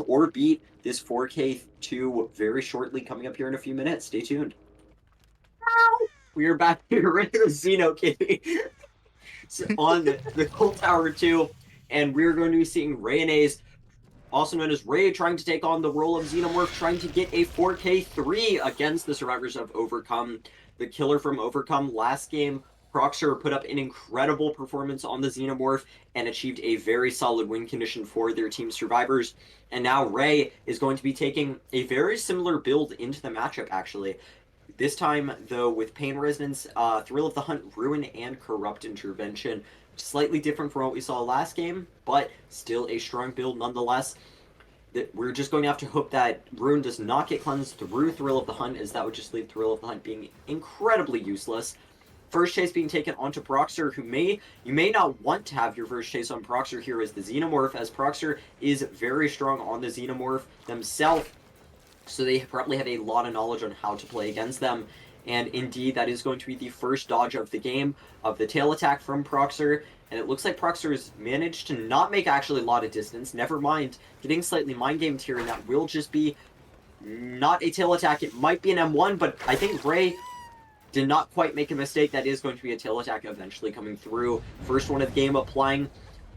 or beat this 4K2 very shortly, coming up here in a few minutes. Stay tuned. We are back here with the Xeno Kitty on the Cold Tower 2, and we're going to be seeing Rayonnaise, also known as Ray, trying to take on the role of Xenomorph, trying to get a 4K3 against the survivors of Overcome. The killer from Overcome last game, Proxer, put up an incredible performance on the Xenomorph and achieved a very solid win condition for their team survivors. And now Ray is going to be taking a very similar build into the matchup, actually. This time, though, with Pain Resonance, Thrill of the Hunt, Ruin, and Corrupt Intervention. Slightly different from what we saw last game, but still a strong build nonetheless. We're just going to have to hope that Ruin does not get cleansed through Thrill of the Hunt, as that would just leave Thrill of the Hunt being incredibly useless. First chase being taken onto Proxer, you may not want to have your first chase on Proxer here as the Xenomorph, as Proxer is very strong on the Xenomorph themselves. So they probably have a lot of knowledge on how to play against them. And indeed, that is going to be the first dodge of the game, of the tail attack from Proxer. And it looks like Proxer has managed to not make actually a lot of distance. Never mind, getting slightly mind-gamed here, and that will just be not a tail attack. It might be an M1, but I think Ray did not quite make a mistake. That is going to be a tail attack eventually coming through. First one of the game, applying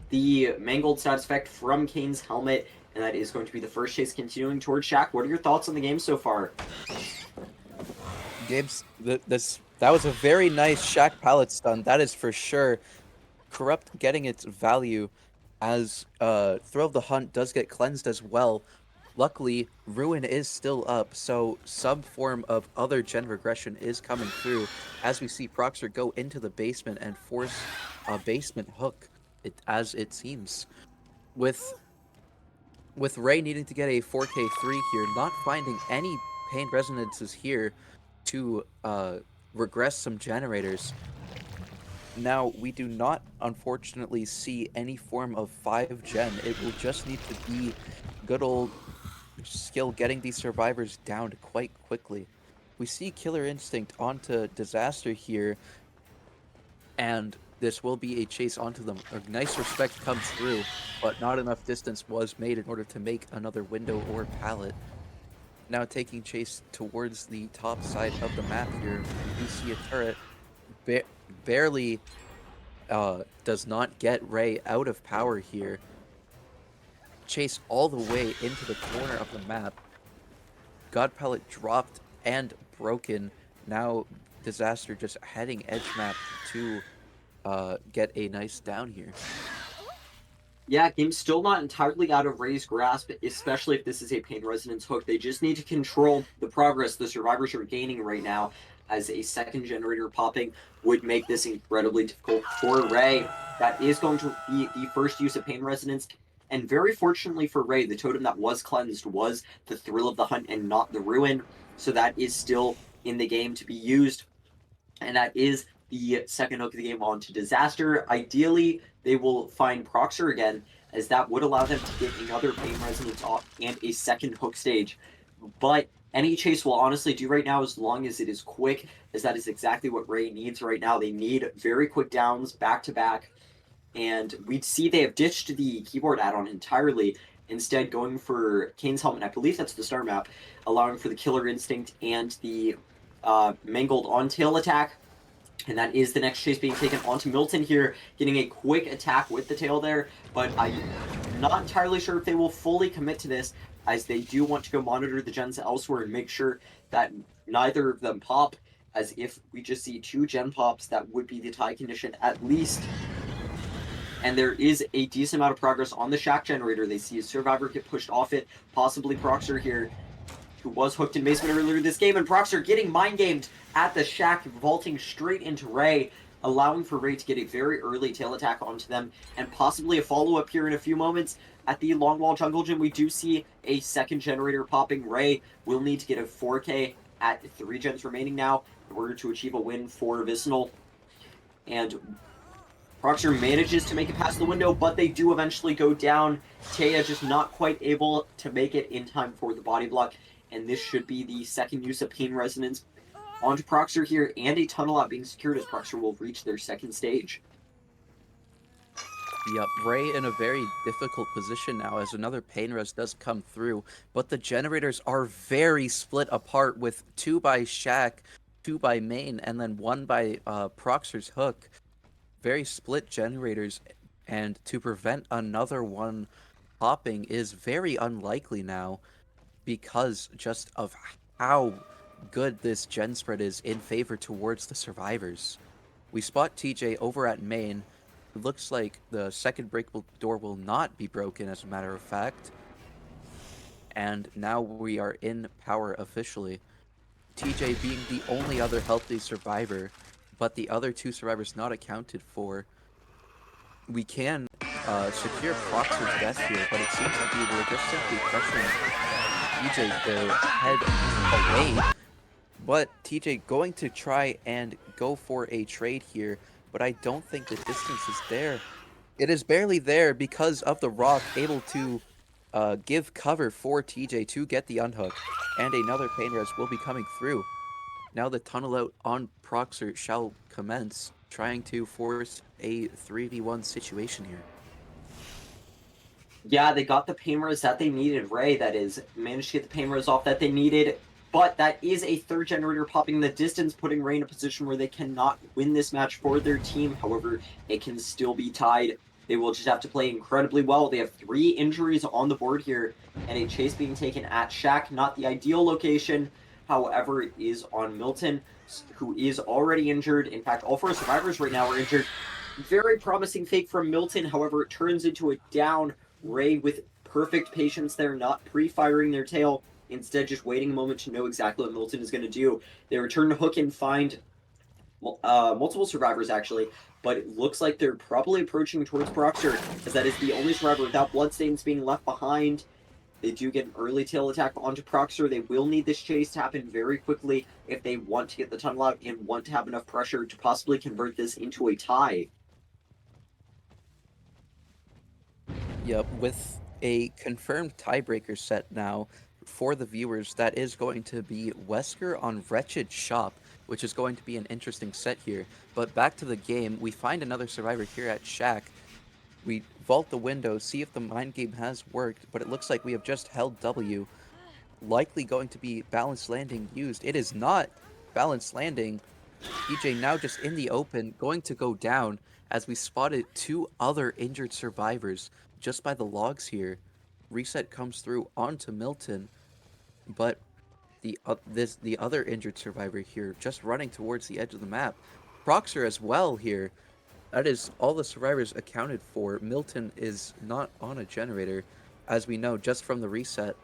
the Mangled status effect from Kane's helmet. And that is going to be the first chase continuing towards Shaq. What are your thoughts on the game so far? Gabe's that was a very nice Shaq pallet stun, that is for sure. Corrupt getting its value as Thrill of the Hunt does get cleansed as well. Luckily, Ruin is still up, so some form of other gen regression is coming through as we see Proxer go into the basement and force a basement hook, as it seems. With Ray needing to get a 4K3 here, not finding any pain resonances here to regress some generators. Now, we do not, unfortunately, see any form of 5 gen. It will just need to be good old skill getting these survivors down quite quickly. We see Killer Instinct onto Disaster here, and this will be a chase onto them. A nice respect comes through, but not enough distance was made in order to make another window or pallet. Now taking chase towards the top side of the map here, we do see a turret barely does not get Ray out of power here. Chase all the way into the corner of the map. God Pellet dropped and broken. Now Disaster just heading edge map to get a nice down here. Yeah, game's still not entirely out of Ray's grasp, especially if this is a Pain Resonance hook. They just need to control the progress the survivors are gaining right now, as a second generator popping would make this incredibly difficult for Ray. That is going to be the first use of Pain Resonance, and very fortunately for Ray, the totem that was cleansed was the Thrill of the Hunt and not the Ruin, so that is still in the game to be used, and that is the second hook of the game onto Disaster. Ideally, they will find Proxer again, as that would allow them to get another Pain Resonance off and a second hook stage. But any chase will honestly do right now, as long as it is quick, as that is exactly what Ray needs right now. They need very quick downs, back-to-back, and we'd see they have ditched the keyboard add-on entirely, instead going for Kane's Helmet. I believe that's the star map, allowing for the Killer Instinct and the Mangled on-tail attack. And that is the next chase being taken onto Milton here, getting a quick attack with the tail there, but I'm not entirely sure if they will fully commit to this, as they do want to go monitor the gens elsewhere and make sure that neither of them pop. as if we just see 2 gen pops that would be the tie condition at least. And there is a decent amount of progress on the Shack generator. They see a Survivor get pushed off it, possibly Proxer here, who was hooked in basement earlier this game, and Proxer getting mind-gamed at the Shack, vaulting straight into Ray, allowing for Ray to get a very early tail attack onto them, and possibly a follow-up here in a few moments. At the Long Wall Jungle Gym, we do see a second generator popping. Ray will need to get a 4K at 3 gens remaining now in order to achieve a win for Vicinal. And Proxer manages to make it past the window, but they do eventually go down. Taya just not quite able to make it in time for the body block, and this should be the second use of Pain Resonance onto Proxer here, and a tunnel out being secured as Proxer will reach their second stage. Yep, Ray in a very difficult position now as another Pain Res does come through, but the generators are very split apart with 2 by Shack, 2 by Main, and then 1 by Proxer's Hook. Very split generators, and to prevent another one popping is very unlikely now because just of how good this gen spread is in favor towards the survivors. We spot TJ over at Main. It looks like the second breakable door will not be broken, as a matter of fact. And now we are in power officially. TJ being the only other healthy survivor, but the other 2 survivors not accounted for. We can secure Proxer's death here, but it seems to be we're just simply pressuring TJ to head away. But TJ going to try and go for a trade here, but I don't think the distance is there. It is barely there because of the rock able to give cover for TJ to get the unhook, and another Pain Res will be coming through. Now the tunnel out on Proxer shall commence, trying to force a 3v1 situation here. Yeah, they got the Pain Res that they needed. Ray, that is, managed to get the Pain Res off that they needed. But that is a third generator popping the distance, putting Ray in a position where they cannot win this match for their team. However, it can still be tied. They will just have to play incredibly well. They have 3 injuries on the board here, and a chase being taken at Shack. Not the ideal location. However, it is on Milton, who is already injured. In fact, all 4 survivors right now are injured. Very promising fake from Milton. However, it turns into a down. Ray with perfect patience there, not pre-firing their tail. Instead, just waiting a moment to know exactly what Milton is going to do. They return to Hook and find multiple survivors, actually, but it looks like they're probably approaching towards Proxer, as that is the only survivor without bloodstains being left behind. They do get an early tail attack onto Proxer. They will need this chase to happen very quickly if they want to get the tunnel out and want to have enough pressure to possibly convert this into a tie. Yep, with a confirmed tiebreaker set now for the viewers, that is going to be Wesker on Wretched Shop, which is going to be an interesting set here. But back to the game, we find another survivor here at Shack. We vault the window, see if the mind game has worked, but it looks like we have just held W. Likely going to be balanced landing used. It is not balanced landing. EJ now just in the open, going to go down as we spotted 2 other injured survivors just by the logs here. Reset comes through onto Milton, but the other injured survivor here just running towards the edge of the map. Proxer as well here. That is all the survivors accounted for. Milton is not on a generator, as we know just from the reset.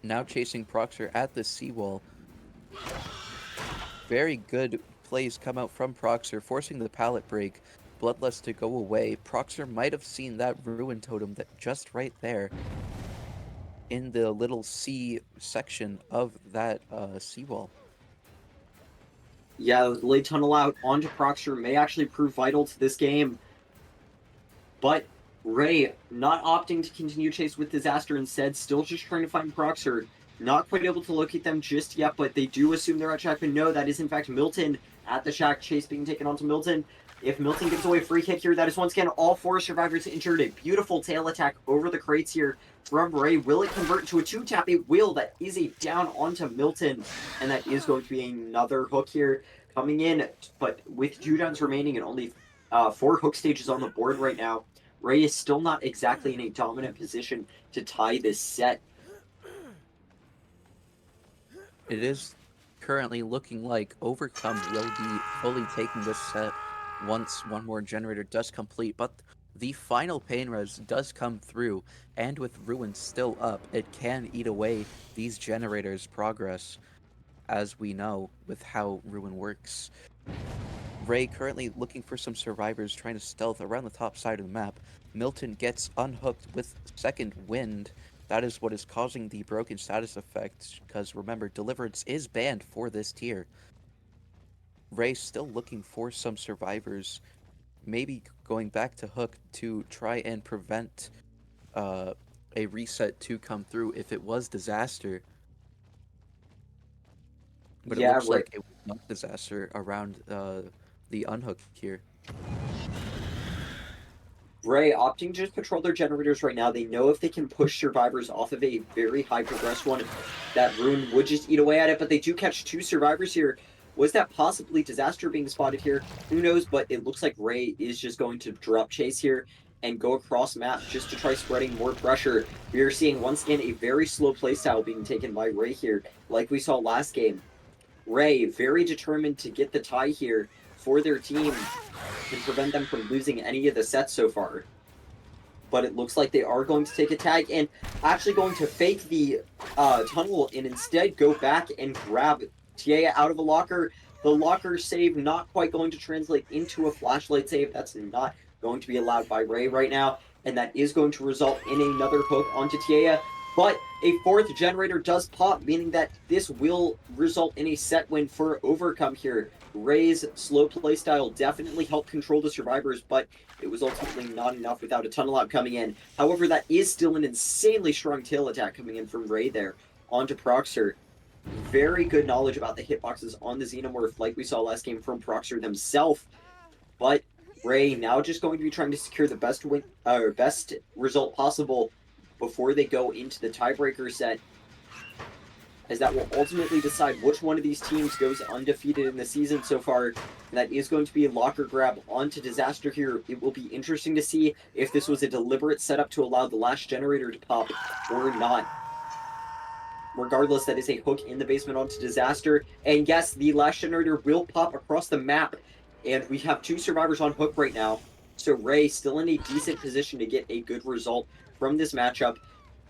Now chasing Proxer at the seawall. Very good plays come out from Proxer, forcing the pallet break. Bloodlust to go away. Proxer might have seen that ruin totem that just right there in the little C section of that seawall. Yeah, the late tunnel out onto Proxer may actually prove vital to this game. But Ray not opting to continue chase with Disaster, instead still just trying to find Proxer. Not quite able to locate them just yet, but they do assume they're at Shack. But no, that is in fact Milton at the Shack. Chase being taken onto Milton. If Milton gives away a free kick here, that is once again all 4 survivors injured. A beautiful tail attack over the crates here from Ray. Will it convert to a 2-tap? It will. That is a down onto Milton. And that is going to be another hook here coming in. But with 2 downs remaining and only 4 hook stages on the board right now, Ray is still not exactly in a dominant position to tie this set. It is currently looking like Overcome will be fully taking this set once one more generator does complete, but the final pain res does come through, and with Ruin still up, it can eat away these generators' progress, as we know with how Ruin works. Ray currently looking for some survivors trying to stealth around the top side of the map. Milton gets unhooked with second wind. That is what is causing the broken status effect, because remember, Deliverance is banned for this tier. Ray still looking for some survivors, maybe going back to Hook to try and prevent a reset to come through if it was Disaster. But it Yeah, looks right. like it was not Disaster around the unhook here. Ray opting to just patrol their generators right now. They know if they can push survivors off of a very high progress one, that Rune would just eat away at it, but they do catch 2 survivors here. Was that possibly Disaster being spotted here? Who knows, but it looks like Ray is just going to drop chase here and go across map just to try spreading more pressure. We are seeing once again a very slow playstyle being taken by Ray here, like we saw last game. Ray very determined to get the tie here for their team and prevent them from losing any of the sets so far. But it looks like they are going to take a tag and actually going to fake the tunnel and instead go back and grab Tia out of a locker. The locker save not quite going to translate into a flashlight save. That's not going to be allowed by Ray right now. And that is going to result in another hook onto Tia. But a 4th generator does pop, meaning that this will result in a set win for Overcome here. Ray's slow playstyle definitely helped control the survivors, but it was ultimately not enough without a tunnel out coming in. However, that is still an insanely strong tail attack coming in from Ray there onto Proxer. Very good knowledge about the hitboxes on the Xenomorph, like we saw last game from Proxer themselves. But Ray now just going to be trying to secure the best result possible before they go into the tiebreaker set, as that will ultimately decide which one of these teams goes undefeated in the season so far. And that is going to be a locker grab onto Disaster here. It will be interesting to see if this was a deliberate setup to allow the last generator to pop or not. Regardless, that is a hook in the basement onto Disaster. And yes, the last generator will pop across the map. And we have 2 survivors on hook right now. So Ray still in a decent position to get a good result from this matchup.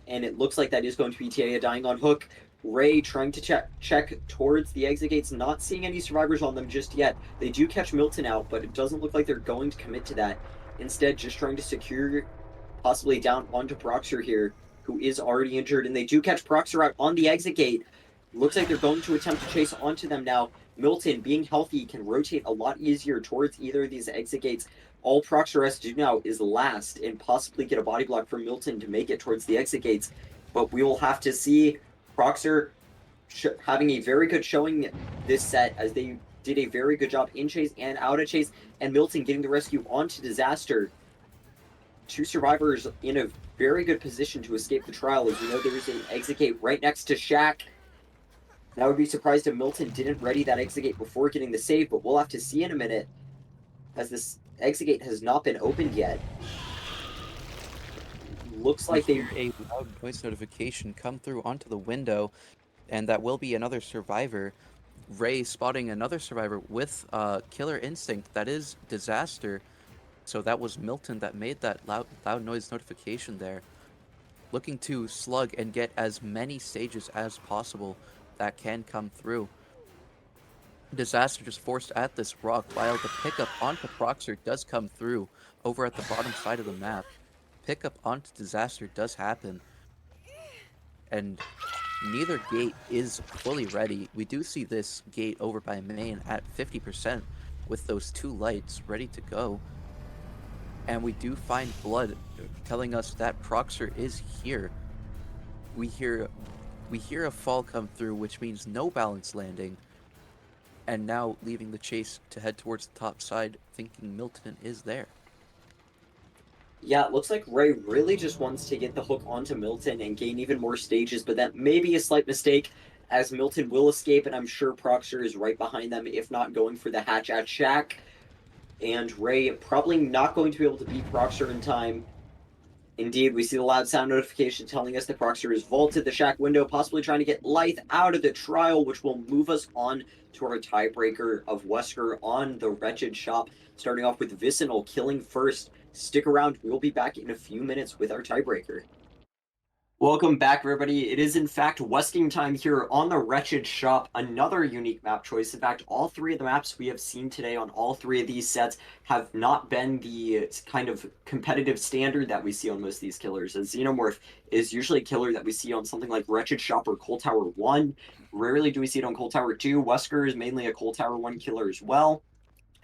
And it looks like that is going to be Tia dying on hook. Ray trying to check towards the exit gates, not seeing any survivors on them just yet. They do catch Milton out, but it doesn't look like they're going to commit to that. Instead, just trying to secure possibly down onto Proxer here, who is already injured. And they do catch Proxer out on the exit gate. Looks like they're going to attempt to chase onto them now. Milton, being healthy, can rotate a lot easier towards either of these exit gates. All Proxer has to do now is last and possibly get a body block from Milton to make it towards the exit gates. But we will have to see. Proxer having a very good showing this set, as they did a very good job in chase and out of chase, and Milton getting the rescue onto Disaster. 2 survivors in a very good position to escape the trial, as we know there is an exit gate right next to Shaq. And I would be surprised if Milton didn't ready that exit gate before getting the save, but we'll have to see in a minute, as this exit gate has not been opened yet. Looks like We they... hear a loud noise notification come through onto the window, and that will be another survivor. Ray spotting another survivor with Killer Instinct. That is Disaster. So that was Milton that made that loud noise notification there. Looking to slug and get as many stages as possible that can come through. Disaster just forced at this rock, while the pickup onto Proxer does come through over at the bottom side of the map. Pickup onto Disaster does happen, and neither gate is fully ready. We do see this gate over by main at 50% with those 2 lights ready to go. And we do find blood telling us that Proxer is here. We hear a fall come through, which means no balance landing. And now leaving the chase to head towards the top side, thinking Milton is there. Yeah, it looks like Ray really just wants to get the hook onto Milton and gain even more stages, but that may be a slight mistake, as Milton will escape, and I'm sure Proxer is right behind them, if not going for the hatch at Shaq. And Ray probably not going to be able to beat Proxer in time. Indeed, we see the loud sound notification telling us that Proxer has vaulted the shack window, possibly trying to get Lythe out of the trial, which will move us on to our tiebreaker of Wesker on the Wretched Shop, starting off with Vicinal killing first. Stick around, we'll be back in a few minutes with our tiebreaker. Welcome back, everybody. It is, in fact, Wesking time here on the Wretched Shop. Another unique map choice. In fact, all three of the maps we have seen today on all three of these sets have not been the kind of competitive standard that we see on most of these killers. As Xenomorph is usually a killer that we see on something like Wretched Shop or Cold Tower 1. Rarely do we see it on Cold Tower 2. Wesker is mainly a Cold Tower 1 killer as well.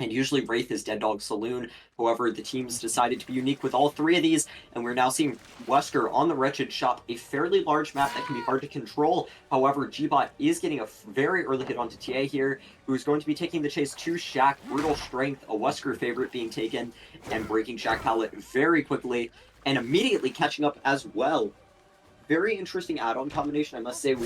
And usually Wraith is Dead Dog Saloon. However, the teams decided to be unique with all three of these, and we're now seeing Wesker on the Wretched Shop, a fairly large map that can be hard to control. However, Gbot is getting a very early hit onto TA here, who's going to be taking the chase to Shack. Brutal Strength, a Wesker favorite, being taken, and breaking Shack pallet very quickly, and immediately catching up as well. Very interesting add-on combination, I must say.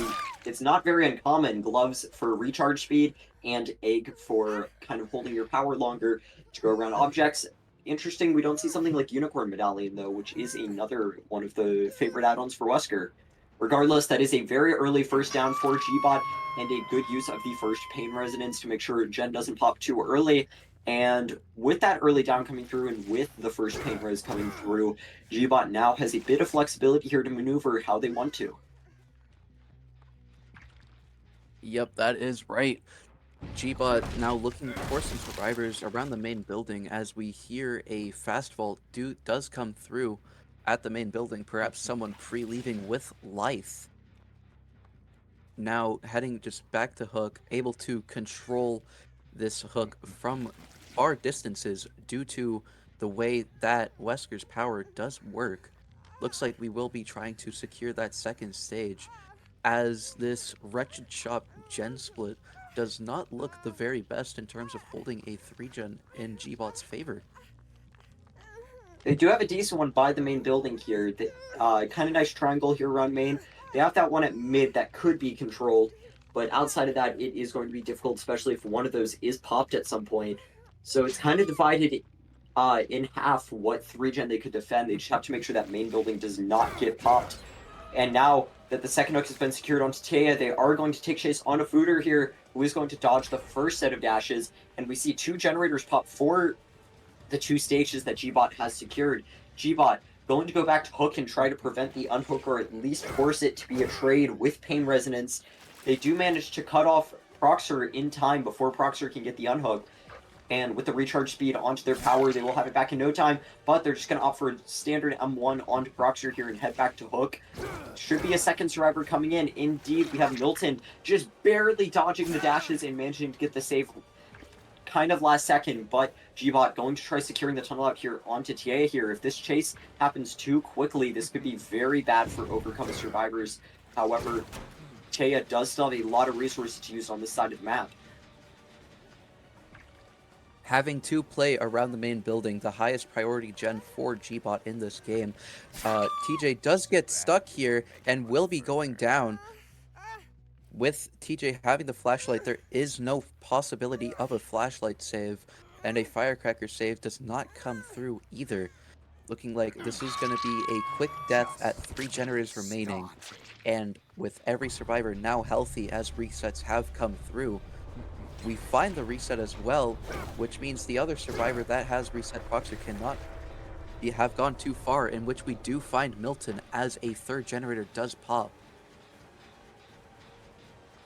It's not very uncommon. Gloves for recharge speed and Egg for kind of holding your power longer to go around objects. Interesting, we don't see something like Unicorn Medallion, though, which is another one of the favorite add-ons for Wesker. Regardless, that is a very early first down for Gbot, and a good use of the first Pain Resonance to make sure Gen doesn't pop too early. And with that early down coming through, and with the first Pain Res coming through, Gbot now has a bit of flexibility here to maneuver how they want to. Yep, that is right. Gbot now looking for some survivors around the main building as we hear a fast vault does come through at the main building, perhaps someone pre-leaving with Lythe. Now heading just back to Hook, able to control this Hook from far distances due to the way that Wesker's power does work. Looks like we will be trying to secure that second stage, as this Wretched Shop gen split does not look the very best in terms of holding a 3-gen in Gbot's favor. They do have a decent one by the main building here. Kind of nice triangle here around main. They have that one at mid that could be controlled, but outside of that, it is going to be difficult, especially if one of those is popped at some point. So it's kind of divided in half what 3-gen they could defend. They just have to make sure that main building does not get popped. And now that the second hook has been secured onto Taya, they are going to take chase onto Fooder here, who is going to dodge the first set of dashes. And we see two generators pop for the two stages that Gbot has secured. Gbot going to go back to Hook and try to prevent the unhook, or at least force it to be a trade with Pain Resonance. They do manage to cut off Proxer in time before Proxer can get the unhook. And with the recharge speed onto their power, they will have it back in no time. But they're just going to opt for a standard M1 onto Proxer here and head back to Hook. Should be a second survivor coming in. Indeed, we have Milton just barely dodging the dashes and managing to get the save kind of last second. But Gbot going to try securing the tunnel out here onto TA here. If this chase happens too quickly, this could be very bad for Overcome survivors. However, Taya does still have a lot of resources to use on this side of the map. Having to play around the main building, the highest priority gen for Gbot in this game. TJ does get stuck here and will be going down. With TJ having the flashlight, there is no possibility of a flashlight save, and a firecracker save does not come through either. Looking like this is going to be a quick death at 3 generators remaining, and with every survivor now healthy as resets have come through, we find the reset as well, which means the other survivor that has reset Proxer cannot have gone too far, in which we do find Milton as a third generator does pop.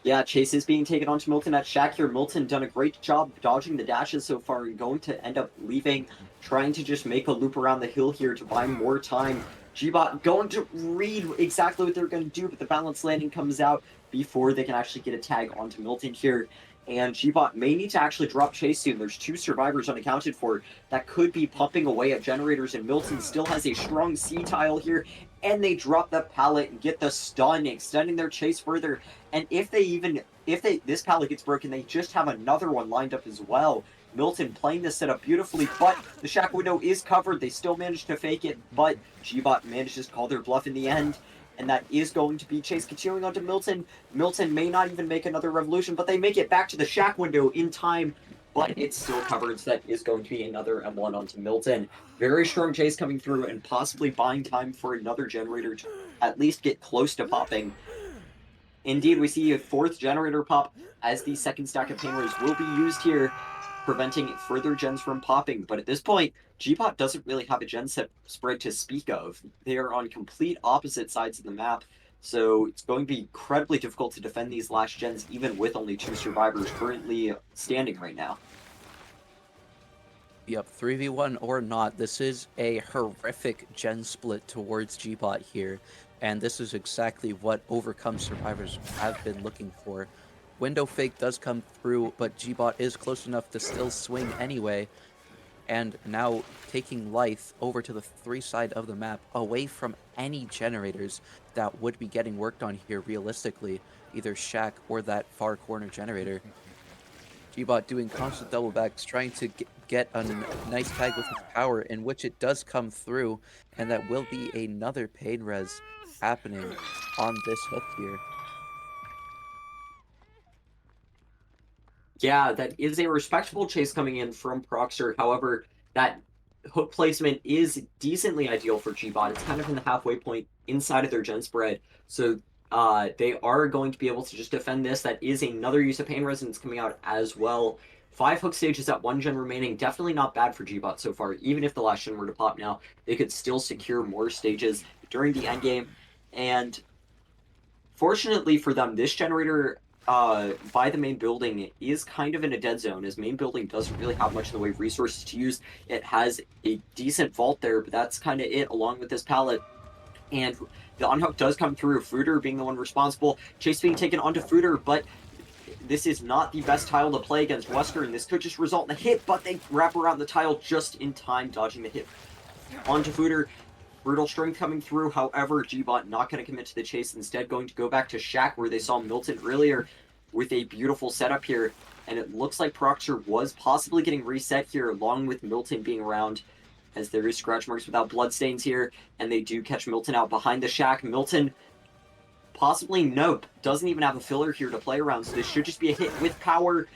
Yeah, chase is being taken onto Milton at Shack here. Milton done a great job dodging the dashes so far and going to end up leaving, trying to just make a loop around the hill here to buy more time. Gbot going to read exactly what they're going to do, but the balance landing comes out before they can actually get a tag onto Milton here. And Gbot may need to actually drop chase soon. There's two survivors unaccounted for that could be pumping away at generators, and Milton still has a strong C tile here. And they drop the pallet and get the stun, extending their chase further. And if this pallet gets broken, they just have another one lined up as well. Milton playing this setup beautifully, but the shack window is covered. They still manage to fake it, but Gbot manages to call their bluff in the end. And that is going to be chase continuing onto Milton. Milton may not even make another revolution, but they make it back to the shack window in time. but it's still covered, so that is going to be another M1 onto Milton. Very strong chase coming through and possibly buying time for another generator to at least get close to popping. Indeed, we see a fourth generator pop as the second stack of pain rays will be used here, preventing further gens from popping. But at this point, Gbot doesn't really have a gen set spread to speak of. They are on complete opposite sides of the map, so it's going to be incredibly difficult to defend these last gens, even with only 2 survivors currently standing right now. Yep, 3v1 or not, this is a horrific gen split towards Gbot here, and this is exactly what Overcome survivors have been looking for. Window fake does come through, but Gbot is close enough to still swing anyway, and now taking Lythe over to the 3 side of the map, away from any generators that would be getting worked on here realistically, either Shack or that far corner generator. Gbot doing constant double backs, trying to get a nice tag with his power, in which it does come through, and that will be another pain res happening on this hook here. Yeah, that is a respectable chase coming in from Proxer. However, that hook placement is decently ideal for Gbot. It's kind of in the halfway point inside of their gen spread. So they are going to be able to just defend this. That is another use of pain resonance coming out as well. 5 hook stages at 1 gen remaining. Definitely not bad for Gbot so far. Even if the last gen were to pop now, they could still secure more stages during the endgame. And fortunately for them, this generator by the main building is kind of in a dead zone, as main building doesn't really have much in the way of resources to use. It has a decent vault there, but that's kind of it, along with this pallet. And the unhook does come through, Fooder being the one responsible. Chase being taken onto Fooder, but this is not the best tile to play against Wesker, and this could just result in a hit, but they wrap around the tile just in time, dodging the hit onto Fooder. Brutal strength coming through, however, Gbot not going to commit to the chase, instead going to go back to Shack, where they saw Milton earlier, with a beautiful setup here. And it looks like Proxer was possibly getting reset here, along with Milton being around, as there is scratch marks without bloodstains here, and they do catch Milton out behind the Shack. Milton, possibly nope, doesn't even have a filler here to play around, so this should just be a hit with power,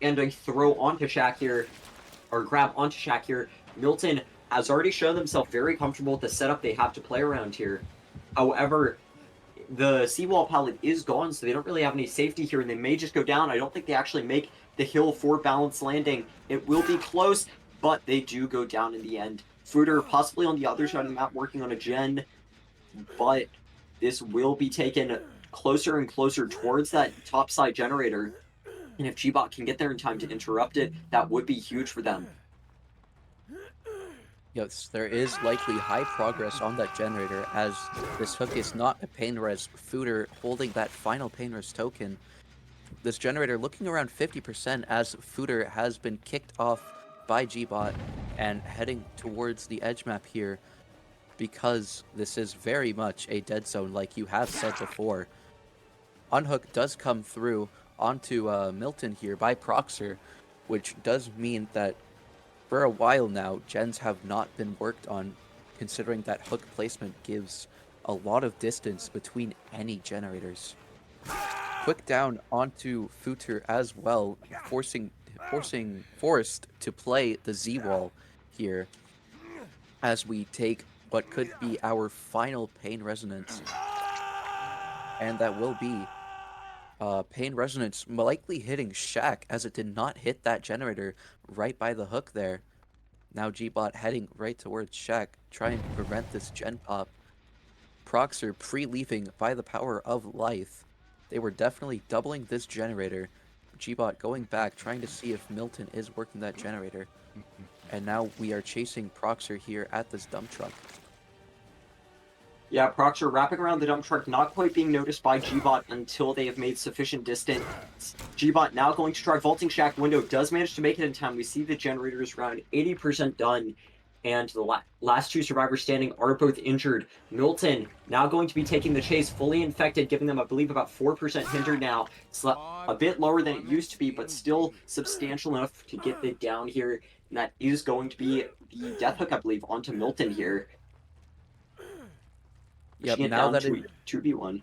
and a throw onto Shack here, or grab onto Shack here. Milton has already shown themselves very comfortable with the setup they have to play around here. However, the seawall pallet is gone, so they don't really have any safety here, and they may just go down. I don't think they actually make the hill for balanced landing. It will be close, but they do go down in the end. Fooder possibly on the other side of the map working on a gen, but this will be taken closer and closer towards that top side generator. And if Gbot can get there in time to interrupt it, that would be huge for them. Yes, there is likely high progress on that generator, as this hook is not a pain res. Fooder holding that final pain res token. This generator looking around 50%, as Fooder has been kicked off by Gbot and heading towards the edge map here, because this is very much a dead zone, like you have said before. Unhook does come through onto Milton here by Proxer, which does mean that for a while now, gens have not been worked on, considering that hook placement gives a lot of distance between any generators. Quick down onto Footer as well, forced to play the Z-wall here, as we take what could be our final pain resonance. And that will be pain resonance likely hitting Shack, as it did not hit that generator right by the hook there. Now Gbot heading right towards Shack, trying to prevent this gen pop. Proxer pre-leaving by the power of Lythe. They were definitely doubling this generator. Gbot going back, trying to see if Milton is working that generator. And now we are chasing Proxer here at this dump truck. Yeah, Proxer wrapping around the dump truck, not quite being noticed by Gbot until they have made sufficient distance. Gbot now going to try vaulting Shack window, does manage to make it in time. We see the generators around 80% done, and the last 2 survivors standing are both injured. Milton now going to be taking the chase, fully infected, giving them, I believe, about 4% hindered now. It's a bit lower than it used to be, but still substantial enough to get it down here, and that is going to be the death hook, I believe, onto Milton here. Yep, Now that 2v1.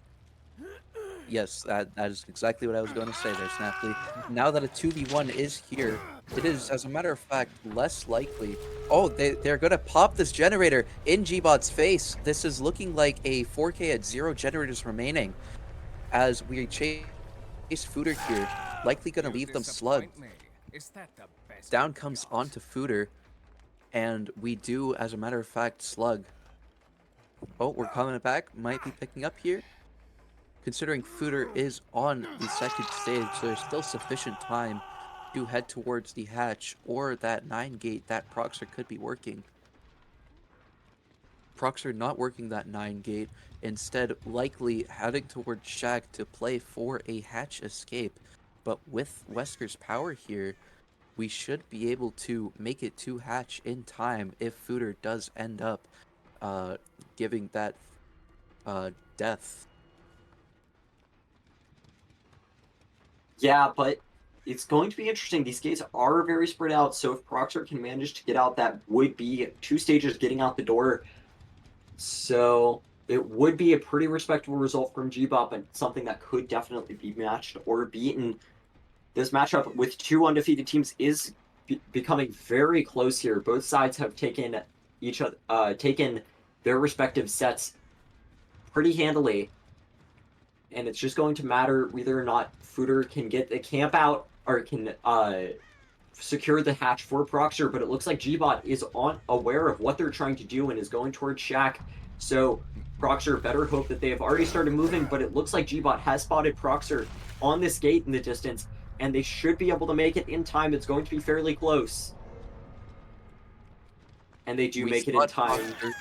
Yes, that is exactly what I was going to say there, Snapply. Now that a 2v1 is here, it is, as a matter of fact, less likely. Oh, they're going to pop this generator in Gbot's face. This is looking like a 4K at 0 generators remaining as we chase Fooder here. Likely going to leave them slugged. Down comes onto Fooder, and we do, as a matter of fact, slug. Oh, we're coming back. Might be picking up here. Considering Fooder is on the second stage, so there's still sufficient time to head towards the hatch or that 9 gate that Proxer could be working. Proxer not working that 9 gate, instead likely heading towards Shack to play for a hatch escape. But with Wesker's power here, we should be able to make it to hatch in time if Fooder does end up giving that death. Yeah, but it's going to be interesting. These gates are very spread out, so if Proxer can manage to get out, that would be 2 stages getting out the door. So it would be a pretty respectable result from Gbot, but something that could definitely be matched or beaten. This matchup with 2 undefeated teams is becoming very close here. Both sides have taken their respective sets pretty handily. And it's just going to matter whether or not Fooder can get the camp out or can secure the hatch for Proxer. But it looks like Gbot is aware of what they're trying to do and is going towards Shack. So Proxer better hope that they have already started moving. But it looks like Gbot has spotted Proxer on this gate in the distance, and they should be able to make it in time. It's going to be fairly close. And they do make it in time. Proxer.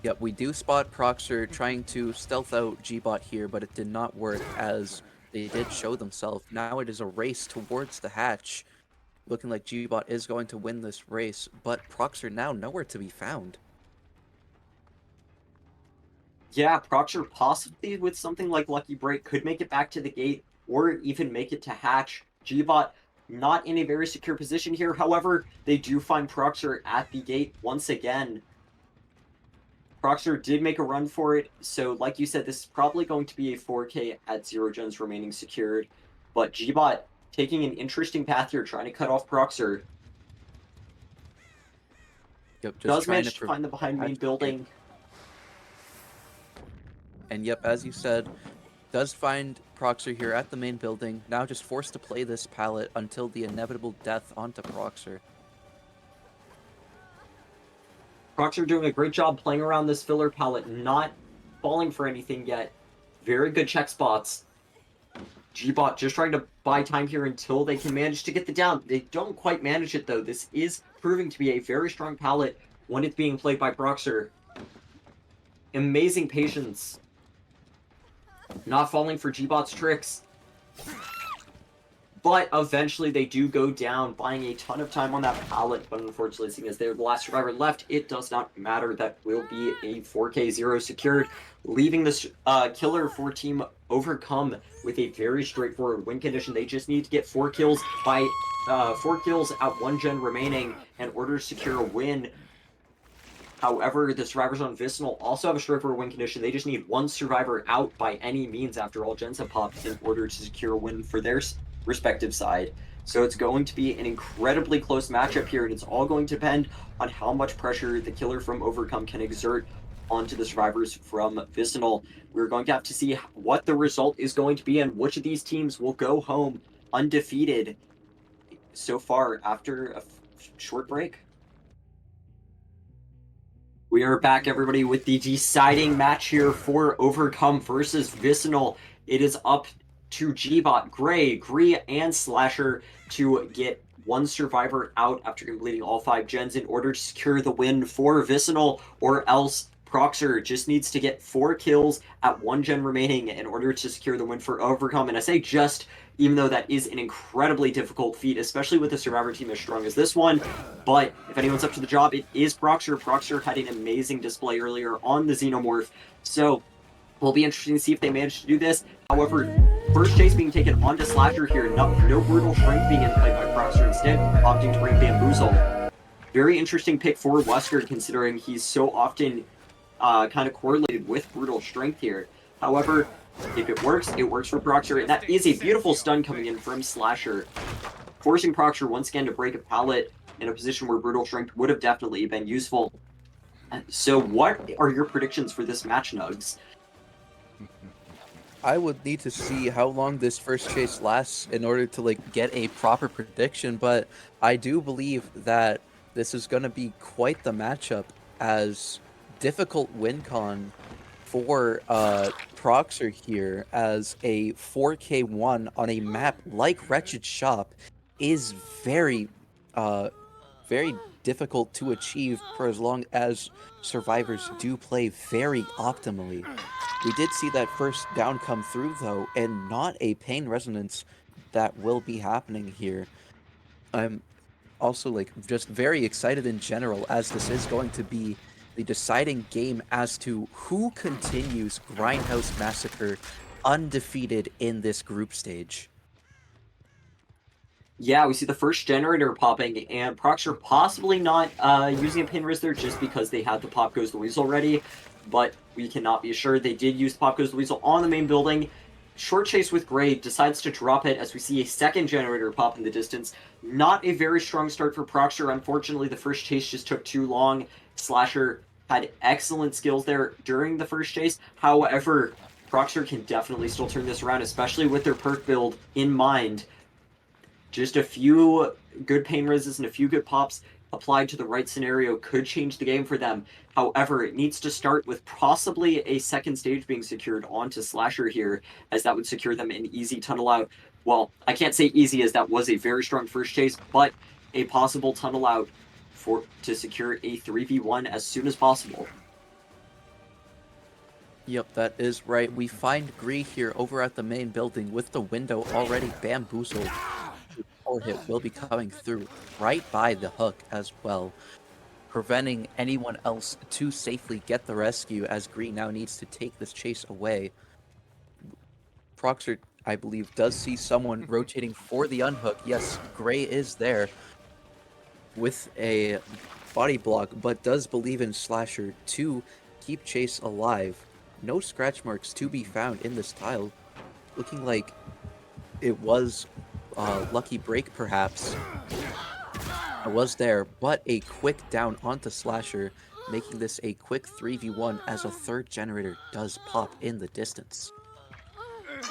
Yep, we do spot Proxer trying to stealth out Gbot here, but it did not work as they did show themselves. Now it is a race towards the hatch. Looking like Gbot is going to win this race, but Proxer now nowhere to be found. Yeah, Proxer possibly with something like Lucky Break could make it back to the gate or even make it to hatch. Gbot not in a very secure position here. However, they do find Proxer at the gate once again. Proxer did make a run for it, so like you said, this is probably going to be a 4K at 0 gens remaining secured. But Gbot taking an interesting path here, trying to cut off Proxer. Yep, Does manage to find the behind main building. And yep, as you said, does find Proxer here at the main building. Now just forced to play this pallet until the inevitable death onto Proxer. Proxer doing a great job playing around this filler pallet, not falling for anything yet. Very good check spots. Gbot just trying to buy time here until they can manage to get the down. They don't quite manage it, though. This is proving to be a very strong pallet when it's being played by Proxer. Amazing patience. Not falling for Gbot's tricks. But eventually they do go down, buying a ton of time on that pallet. But unfortunately, seeing as they're the last survivor left, it does not matter. That will be a 4K0 secured, leaving this killer for Team Overcome with a very straightforward win condition. They just need to get 4 kills by 4 kills at 1 gen remaining in order to secure a win. However, the survivors on Vicinal also have a straightforward win condition. They just need 1 survivor out by any means after all gens have popped in order to secure a win for their respective side. So it's going to be an incredibly close matchup here, and it's all going to depend on how much pressure the killer from Overcome can exert onto the survivors from Vicinal. We're going to have to see what the result is going to be and which of these teams will go home undefeated so far after a short break. We are back, everybody, with the deciding match here for Overcome versus Vicinal. It is up to Gbot, Gray, Gree, and Slasher to get 1 survivor out after completing all 5 gens in order to secure the win for Vicinal, or else Proxer just needs to get 4 kills at 1 gen remaining in order to secure the win for Overcome. And I say just, even though that is an incredibly difficult feat, especially with a survivor team as strong as this one. But if anyone's up to the job, it is Proxer. Proxer had an amazing display earlier on the Xenomorph, so will be interesting to see if they manage to do this. However, first chase being taken onto Slasher here, no brutal strength being in play by Proxer, instead opting to bring Bamboozle. Very interesting pick for Wesker, considering he's so often kind of correlated with brutal strength here. However, If it works for Proxer, and that is a beautiful stun coming in from Slasher, forcing Proxer once again to break a pallet in a position where Brutal Strength would have definitely been useful. So what are your predictions for this match, Nugs? I would need to see how long this first chase lasts in order to like get a proper prediction, but I do believe that this is going to be quite the matchup, as difficult win con for Proxer here, as a 4K1 on a map like Wretched Shop is very very difficult to achieve for as long as survivors do play very optimally. We did see that first down come through, though, and not a pain resonance that will be happening here. I'm also like just very excited in general, as this is going to be the deciding game as to who continues Grindhouse Massacre undefeated in this group stage. Yeah, we see the first generator popping, and Proxer possibly not using a pin res there just because they had the Pop Goes the Weasel ready, but we cannot be assured. They did use Pop Goes the Weasel on the main building. Short chase with Gray decides to drop it as we see a second generator pop in the distance. Not a very strong start for Proxer. Unfortunately, the first chase just took too long. Slasher had excellent skills there during the first chase. However, Proxer can definitely still turn this around, especially with their perk build in mind. Just a few good pain reses and a few good pops applied to the right scenario could change the game for them. However, it needs to start with possibly a second stage being secured onto Slasher here, as that would secure them an easy tunnel out. Well, I can't say easy, as that was a very strong first chase, but a possible tunnel out to secure a 3v1 as soon as possible. Yep, that is right. We find Gree here over at the main building with the window already bamboozled. Power hit will be coming through right by the hook as well, preventing anyone else to safely get the rescue, as Green now needs to take this chase away. Proxer, I believe, does see someone rotating for the unhook. Yes, Gray is there with a body block, but does believe in Slasher to keep Chase alive. No scratch marks to be found in this tile, looking like it was lucky break, perhaps. It was there, but a quick down onto Slasher, making this a quick 3v1 as a third generator does pop in the distance.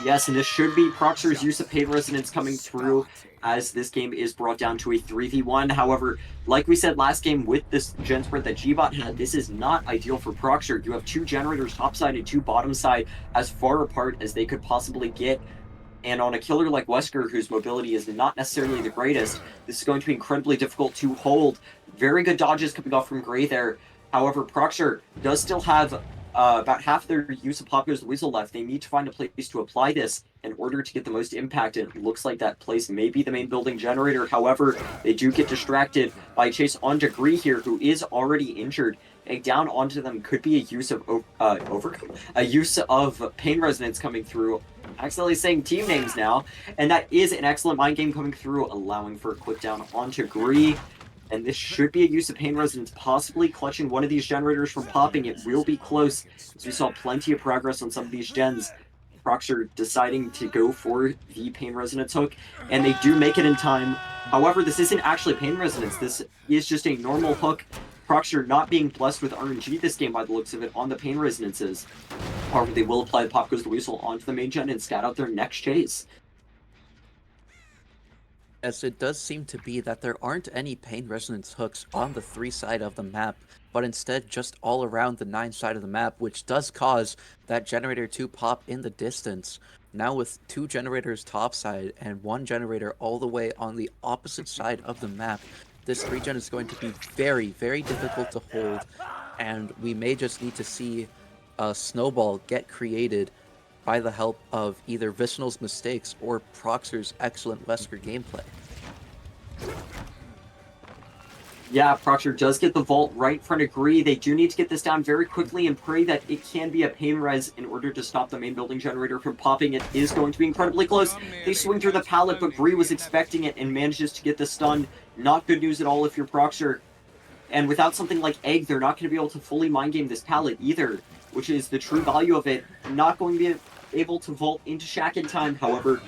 Yes, and this should be Proxer's use of pain resonance coming through, as this game is brought down to a 3v1. However, like we said last game with this gen sprint that Gbot had, this is not ideal for Proxer. You have two generators topside and two bottom side as far apart as they could possibly get. And on a killer like Wesker, whose mobility is not necessarily the greatest, this is going to be incredibly difficult to hold. Very good dodges coming off from Gray there. However, Proxer does still have about half their use of Pop Goes the Weasel left. They need to find a place to apply this in order to get the most impact. It looks like that place may be the main building generator. However, they do get distracted by a chase onto Gree here, who is already injured. A down onto them could be a use of pain resonance coming through. Accidentally saying team names now, and that is an excellent mind game coming through, allowing for a quick down onto Gree. And this should be a use of pain resonance, possibly clutching one of these generators from popping. It will be close, as we saw plenty of progress on some of these gens. Proxer deciding to go for the pain resonance hook, and they do make it in time. However, this isn't actually pain resonance. This is just a normal hook. Proxer not being blessed with RNG this game by the looks of it on the pain resonances. However, they will apply the Pop Goes the Weasel onto the main gen and scat out their next chase. As it does seem to be that there aren't any pain resonance hooks on the 3 side of the map, but instead just all around the 9 side of the map, which does cause that generator to pop in the distance. Now with 2 generators topside and 1 generator all the way on the opposite side of the map, this 3-gen is going to be very, very difficult to hold, and we may just need to see a snowball get created by the help of either Vicinal's mistakes or Proxer's excellent Wesker gameplay. Yeah, Proxer does get the vault right in front of Gree. They do need to get this down very quickly and pray that it can be a pain res in order to stop the main building generator from popping. It is going to be incredibly close. They swing through the pallet, but Gree was expecting it and manages to get the stun. Not good news at all if you're Proxer. And without something like Egg, they're not going to be able to fully mind game this pallet either, which is the true value of it. Not going to be able to vault into Shack in time. However,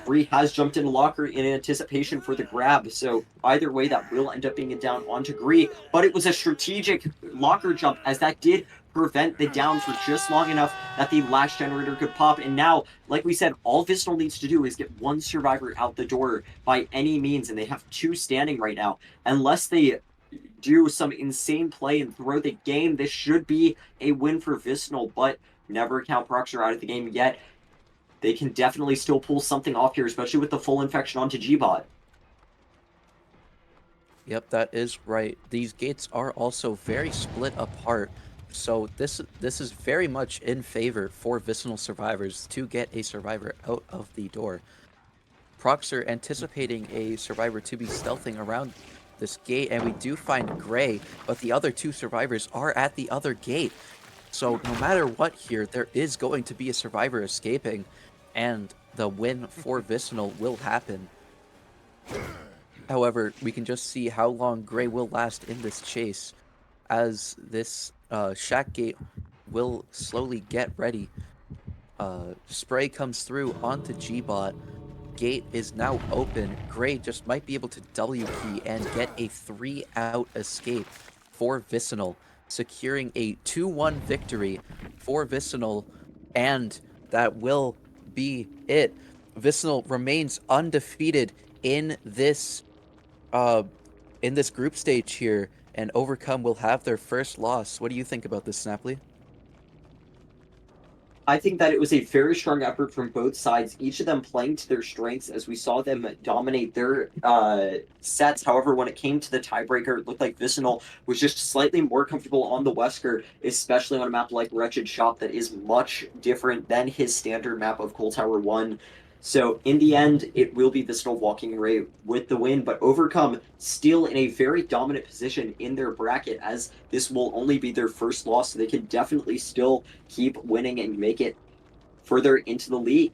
Bree has jumped in a locker in anticipation for the grab, so either way, that will end up being a down onto Gree, but it was a strategic locker jump, as that did prevent the down for just long enough that the last generator could pop, and now, like we said, all Vicinal needs to do is get one survivor out the door by any means, and they have 2 standing right now. Unless they do some insane play and throw the game, this should be a win for Vicinal, but never count Proxer out of the game yet. They can definitely still pull something off here, especially with the full infection onto G-Bot. Yep, that is right. These gates are also very split apart, so this is very much in favor for Vicinal survivors to get a survivor out of the door. Proxer anticipating a survivor to be stealthing around this gate, and we do find Gray, but the other 2 survivors are at the other gate. So no matter what here, there is going to be a survivor escaping, and the win for Vicinal will happen. However, we can just see how long Gray will last in this chase, as this Shack gate will slowly get ready. Spray comes through onto G-Bot. Gate is now open. Gray just might be able to W key and get a 3-out escape for Vicinal, securing a 2-1 victory for Vicinal, and that will be it. Vicinal remains undefeated in this group stage here, and Overcome will have their first loss. What do you think about this, Snapply? I think that it was a very strong effort from both sides, each of them playing to their strengths as we saw them dominate their sets. However, when it came to the tiebreaker, it looked like Vicinal was just slightly more comfortable on the Wesker, especially on a map like Wretched Shop that is much different than his standard map of Coal Tower 1. So in the end, it will be Vicinal walking away with the win, but Overcome still in a very dominant position in their bracket, as this will only be their first loss, so they can definitely still keep winning and make it further into the league.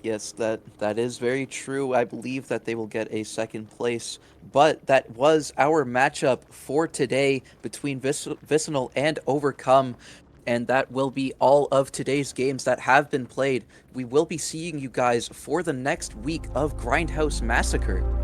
Yes, that is very true. I believe that they will get a second place. But that was our matchup for today between Vicinal and Overcome. And that will be all of today's games that have been played. We will be seeing you guys for the next week of Grindhouse Massacre.